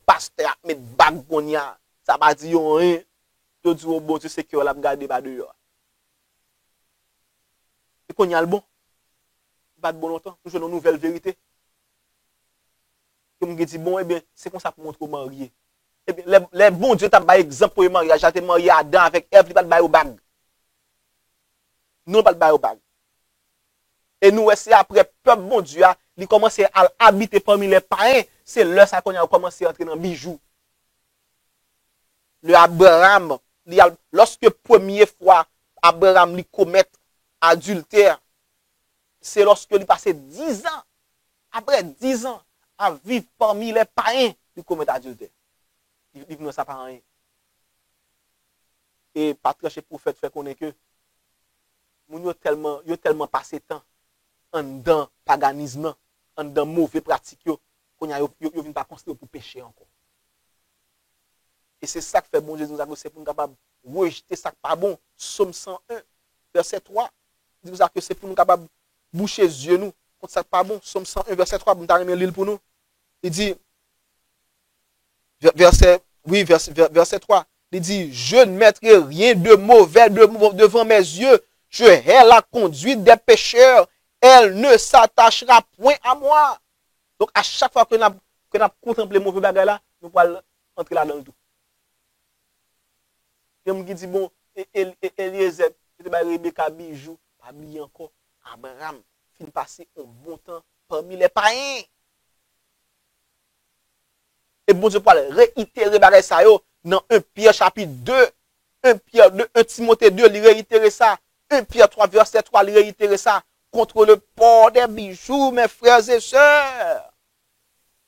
Pasteur met bag gonya, ça va dire rien. Je dis au bon Dieu c'est que on l'a gardé ba dehors. Et qu'on y a le bon. Pas de bon longtemps, nous jouons une nouvelle vérité. Comme je dis bon eh bien, c'est comme ça pour montrer marié. Eh bien les bons Dieu t'a par exemple pour le mariage, j'ai marié Adam avec Ève, il pas de bail au bag. nous pas le bail au bague. Et nous, c'est après, peuple bon Dieu, il commence à habiter parmi les païens. C'est là ça qu'on a commencé à entrer dans le bijou. Le Abraham, lorsque première fois Abraham lui commet adultère, c'est lorsque il passait 10 ans, après 10 ans, à vivre parmi les païens, il commet adultère. Il ne sait pas rien. Et Patrice et prophète fait connaître que nous avons tellement passé temps en dans paganisme, en dans mauvais pratiques, qu'on ne vient pas construire pour pécher encore. Et c'est ça que fait bon Jésus nous a dit, c'est pour nous capables de rejeter ça qui n'est pas bon. Somme 101, verset 3. Il dit que c'est pour nous capables de boucher les yeux nous contre ça qui n'est pas bon. Somme 101, verset 3, pour nous l'île pour nous. Il dit, verset 3, il dit, je ne mettrai rien de mauvais devant mes yeux. Je hais la conduite des pécheurs. Elle ne s'attachera point à moi. Donc, à chaque fois que nous avons contemplé le mauvais bagage là, nous pouvons entrer là dans le tout. Je me dis, bon, Eliezer, Rebecca bijou, pas bien encore. Abraham, fin passer un bon temps parmi les païens. Et bon Dieu pour réitérer bagay ça yo dans 1 Pierre chapitre 2, 1 Timothée 2, il réitérer ça. 1 Pierre 3 verset 3, il réitérer ça contre le port des bijoux, mes frères et sœurs.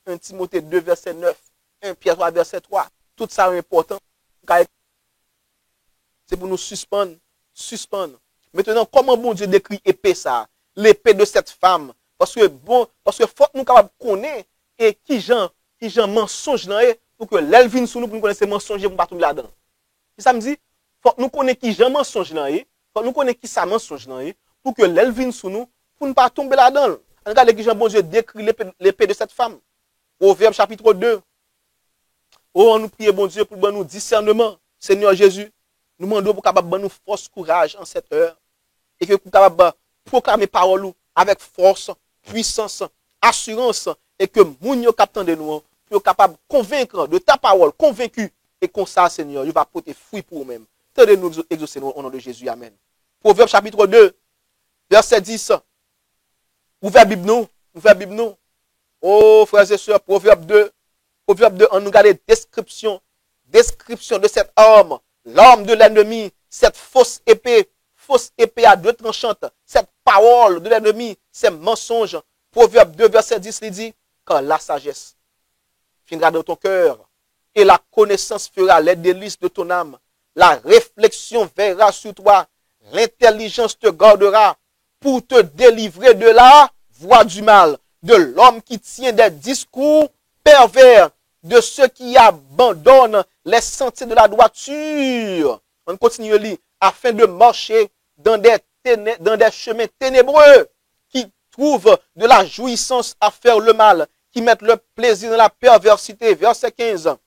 1 Timothée 2 verset 9, 1 Pierre 3 verset 3. Tout ça est important. C'est pour nous suspendre. Maintenant, comment bon Dieu décrit épée ça? L'épée de cette femme. Parce que faut nous capables de connaître et qui gens mensonge là pour que l'elvin sous nous pour nous connaître ces mensonges pour pas tomber là-dedans. Et ça me dit, faut nous connaître qui gens mensonge là faut nous connaître qui ça mensonge là pour que l'elvin sous nous pour ne pas tomber là-dedans. Regardez qui gens bon Dieu décrit l'épée de cette femme. Proverbe chapitre 2. Oh, on nous prie bon Dieu pour nous discernement, Seigneur Jésus. Nous demandons pour capable nous force, courage en cette heure et que pour capable proclamer parole avec force, puissance, assurance et que moun yo captant de nous pour capable convaincre de ta parole, convaincu et comme ça Seigneur, il va porter fruit pour nous-mêmes. Tendez nous exaucer au nom de Jésus. Amen. Proverbe chapitre 2 verset 10. Ouvrez Bible nous. Oh frères et sœurs, Proverbe 2, on nous regarde description de cet homme. L'homme de l'ennemi, cette fausse épée à deux tranchantes, cette parole de l'ennemi, ces mensonges. Proverbe 2, verset 10, il dit, quand la sagesse finira dans ton cœur et la connaissance fera les délices de ton âme, la réflexion veillera sur toi, l'intelligence te gardera pour te délivrer de la voie du mal, de l'homme qui tient des discours pervers, de ceux qui abandonnent les sentiers de la droiture. On continue à lire, afin de marcher dans des chemins ténébreux, qui trouvent de la jouissance à faire le mal, qui mettent le plaisir dans la perversité. Verset 15.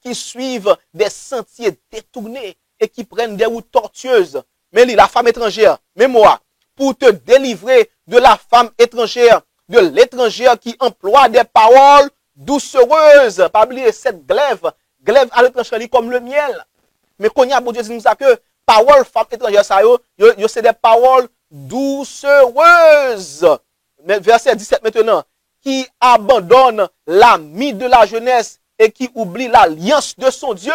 Qui suivent des sentiers détournés et qui prennent des routes tortueuses. Mais la femme étrangère, mais moi, pour te délivrer de la femme étrangère, de l'étrangère qui emploie des paroles doucereuses. Pas oublier cette glaive à l'étranger comme le miel. Mais qu'on y a bon Dieu dit nous ça que parole femme étrangère ça yo c'est des paroles doucereuses. Mais verset 17 maintenant, qui abandonne l'ami de la jeunesse et qui oublie l'alliance de son Dieu.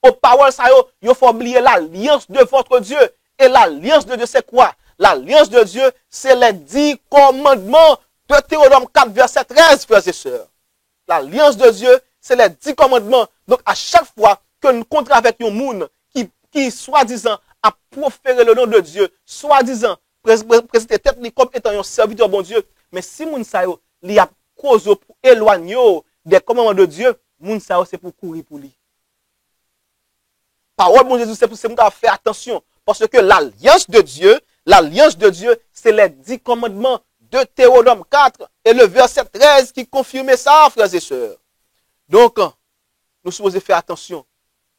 Aux paroles ça yo faut oublier l'alliance de votre Dieu. Et l'alliance de Dieu c'est quoi? L'alliance de Dieu c'est les 10 commandements de Deutéronome 4 verset 13 frères et sœurs. L'alliance de Dieu, c'est les 10 commandements. Donc, à chaque fois que nous comptons avec un monde qui soi-disant, a proféré le nom de Dieu, soi-disant, présenter tête comme étant un serviteur bon Dieu, mais si moun sa yo, li a cause pour éloigner des commandements de Dieu, moun sa yo, c'est pour courir pour lui. Parole bon Jésus, c'est pour nous faire attention. Parce que l'alliance de Dieu, c'est les 10 commandements de Deutéronome 4 et le verset 13 qui confirme ça, frères et sœurs. Donc, nous sommes supposés faire attention.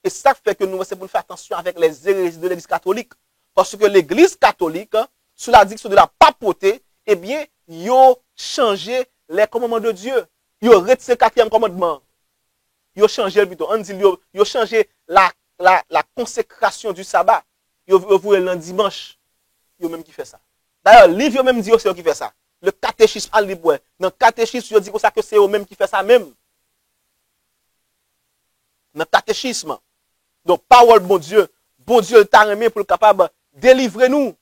Et ça fait que nous, c'est pour faire attention avec les hérésies de l'église catholique. Parce que l'église catholique, sous la diction de la papauté, eh bien, ils ont changé les commandements de Dieu. Ils ont retiré le 4e commandement. Ils ont changé plutôt. On dit, ils ont changé la consécration du sabbat. Yo voué le dimanche. Yo même qui fait ça. D'ailleurs, livre yo même dit c'est eux qui fait ça. Le catéchisme à libre. Dans le catéchisme, yo dit que c'est eux même qui fait ça même. Dans le catéchisme. Donc, parole bon Dieu t'a remis pour le capable délivrer nous.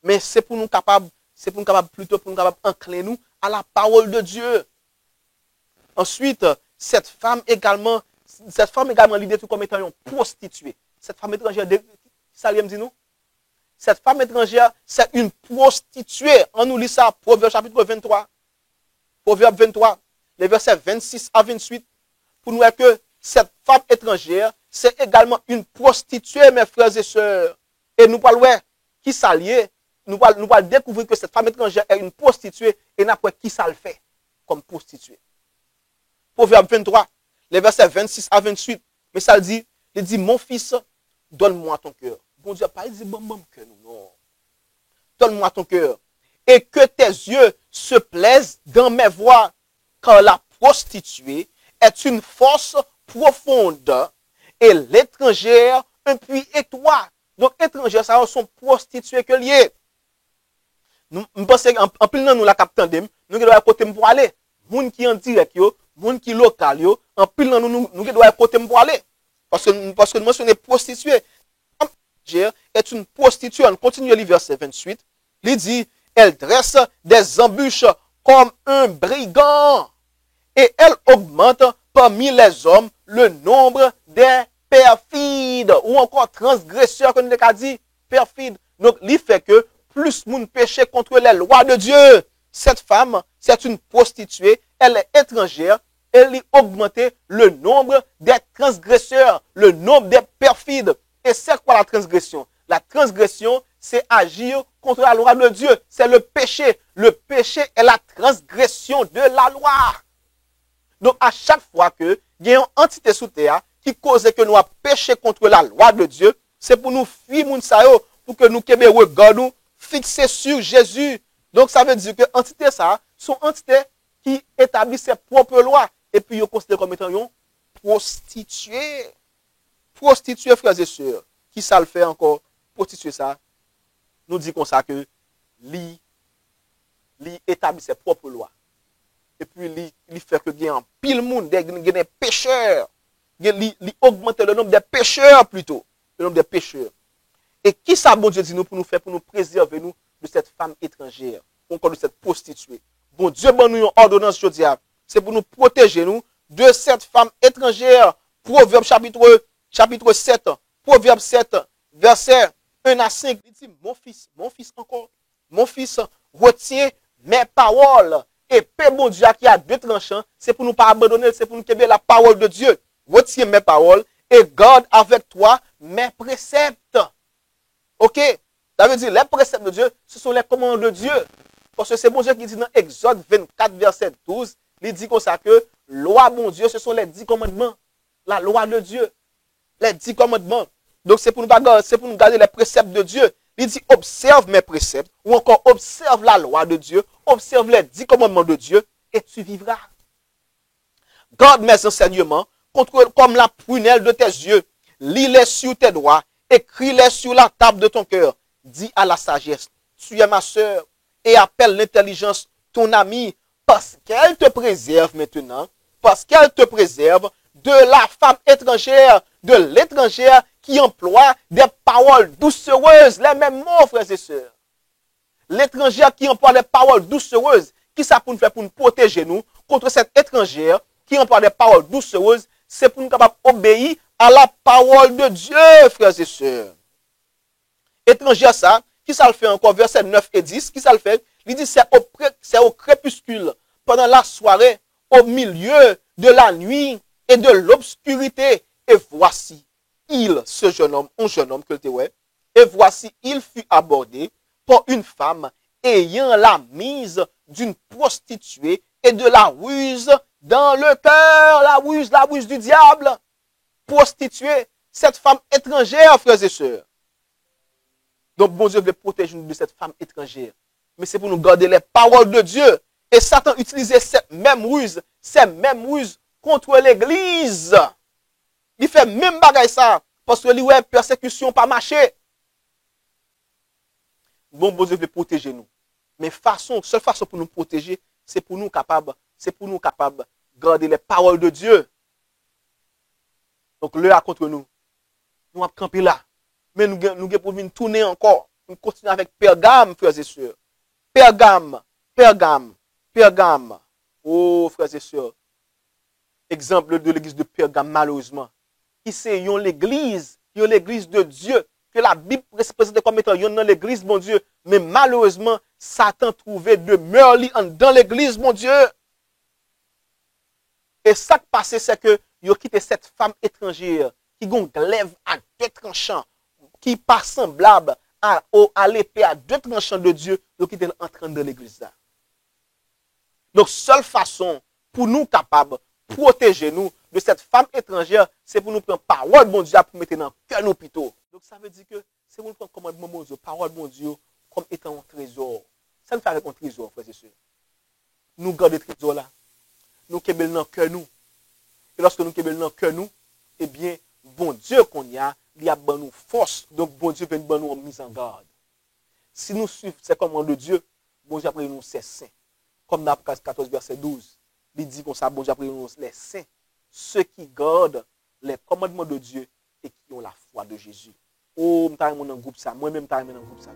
Mais c'est pour nous capable, plutôt pour nous capable encliner nous à la parole de Dieu. Ensuite, cette femme également l'idée tout comme étant une prostituée. Cette femme étrangère, ça lui me dit nous? Cette femme étrangère, c'est une prostituée. On nous lit ça, Proverbe chapitre 23. Proverbe 23, les versets 26 à 28, pour nous dire que cette femme étrangère, c'est également une prostituée, mes frères et sœurs. Et nous parlons, qui s'allie, nous allons découvrir que cette femme étrangère est une prostituée, et n'après qui ça le fait comme prostituée. Proverbe 23, les versets 26 à 28, mais ça dit, il dit, mon fils, donne-moi ton cœur. Bon Dieu, pas il dit, bon cœur, non. Donne-moi ton cœur. Et que tes yeux se plaisent dans mes voies, car la prostituée est une force profonde, et l'étrangère, un puits étroit. Donc, étrangère, ça sont prostituées que liées. Nous pensons en plus nous la captandem, nous devons côté pour aller. Moun qui en direct yo, moun qui local yo, en plus nous devons côté pour aller. Parce que nous mentionnons prostituée. Est une prostituée. On continue le verset 28. Il dit, elle dresse des embûches comme un brigand. Et elle augmente parmi les hommes le nombre des perfides. Ou encore transgresseurs, comme nous l'avons dit, perfides. Donc, il fait que plus moun péché contre les lois de Dieu. Cette femme, c'est une prostituée. Elle est étrangère. Elle y augmente le nombre des transgresseurs, le nombre des perfides. Et c'est quoi la transgression? La transgression, c'est agir contre la loi de Dieu. C'est le péché. Le péché est la transgression de la loi. Donc, à chaque fois que il y a une entité sous terre qui cause que nous avons péché contre la loi de Dieu, c'est pour nous fuir moun sa yo, pour que nous kebe regard nous fixer sur Jésus. Donc, ça veut dire que entité ça, sont entités qui établissent ses propres lois. Et puis, ils considèrent comme étant une prostituée. Prostituée, frères et sœurs. Qui ça le fait encore? Prostituée ça. Nous dit comme ça que lui établit ses propres lois. Et puis, il fait que il y a un pile monde, des pécheurs. Il augmente le nombre des pécheurs plutôt. Le nombre des pécheurs. Et qui ça, bon Dieu, dit nous pour nous faire, pour nous préserver nous de cette femme étrangère, ou encore de cette prostituée. Bon Dieu, bon nous une ordonnance, je dis, c'est pour nous protéger nous de cette femme étrangère. Proverbe chapitre 7, Proverbe 7, verset 1 à 5. Il dit, mon fils encore, mon fils, retiens mes paroles. Et paix, bon Dieu, qui a deux tranchants, c'est pour nous pas abandonner, c'est pour nous québer la parole de Dieu. Retiens mes paroles et garde avec toi mes préceptes. Ok? Ça veut dire, les préceptes de Dieu, ce sont les commandements de Dieu. Parce que c'est bon Dieu qui dit dans Exode 24, verset 12, il dit comme ça que, loi, bon Dieu, ce sont les 10 commandements. La loi de Dieu. Les 10 commandements. Donc c'est pour nous garder les préceptes de Dieu. Il dit, observe mes préceptes, ou encore observe la loi de Dieu, observe les 10 commandements de Dieu, et tu vivras. Garde mes enseignements, comme la prunelle de tes yeux, lis-les sur tes doigts, écris-les sur la table de ton cœur. Dis à la sagesse, tu es ma sœur, et appelle l'intelligence ton ami, parce qu'elle te préserve maintenant, parce qu'elle te préserve de la femme étrangère, de l'étrangère qui emploie des paroles doucereuses, les mêmes mots, frères et sœurs. L'étrangère qui emploie des paroles doucereuses, qui ça pour nous faire pour nous protéger nous contre cette étrangère qui emploie des paroles doucereuses, c'est pour nous capables d'obéir à la parole de Dieu, frères et sœurs. Étrangère ça, qui ça le fait encore, verset 9 et 10, qui ça le fait? Il dit c'est au crépuscule, pendant la soirée, au milieu de la nuit et de l'obscurité. Et voici, ce jeune homme, un jeune homme que tu vois, et voici, il fut abordé par une femme ayant la mise d'une prostituée et de la ruse dans le cœur, la ruse du diable. Prostituée, cette femme étrangère, frères et sœurs. Donc, bon Dieu veut protéger nous de cette femme étrangère. Mais c'est pour nous garder les paroles de Dieu. Et Satan utilisait ces mêmes ruses contre l'église. Il fait même bagaille ça. Parce que lui, ouais, persécution pas marché. Bon Dieu veut protéger nous. Mais seule façon pour nous protéger, c'est pour nous capables garder les paroles de Dieu. Donc, le à contre nous. Nous avons campé là. Mais nous avons pour venir tourner encore. Nous continuons avec Pergame, frères et sœurs. Pergame. Oh, frères et sœurs. Exemple de l'église de Pergame, malheureusement. Qui c'est l'église de Dieu. Que la Bible représente comme étant dans l'église, mon Dieu. Mais malheureusement, Satan trouvait demeure dans l'église, mon Dieu. Et ça qui passe, c'est que il a quitté cette femme étrangère qui a une glaive à deux tranchants, qui pas semblable à l'épée à deux tranchants de Dieu, donc il est entré dans l'église là. Donc, seule façon pour nous capables de protéger nous de cette femme étrangère, c'est pour nous prendre parole, mon Dieu, pour mettre dans le cœur nos plutôt. Donc, ça veut dire que c'est pour nous prendre commandement, mon Dieu, parole, mon Dieu, comme étant un trésor. Ça nous fait avec un trésor, frères et sœurs. Nous gardons le trésor là. Nous kebel dans le cœur nous. Et lorsque nous kebel dans le cœur nous, eh bien, bon Dieu qu'on y a, il y a bon nous force. Donc, bon Dieu vient nous en mise en garde. Si nous suivons ces commandements de Dieu, bon Dieu après nous c'est saint. Comme dans Apocalypse 14, verset 12, il dit comme ça, bon Dieu après nous les saints, ceux qui gardent les commandements de Dieu et qui ont la foi de Jésus. Oh, je suis dans le groupe ça. Moi-même, je suis dans le groupe ça.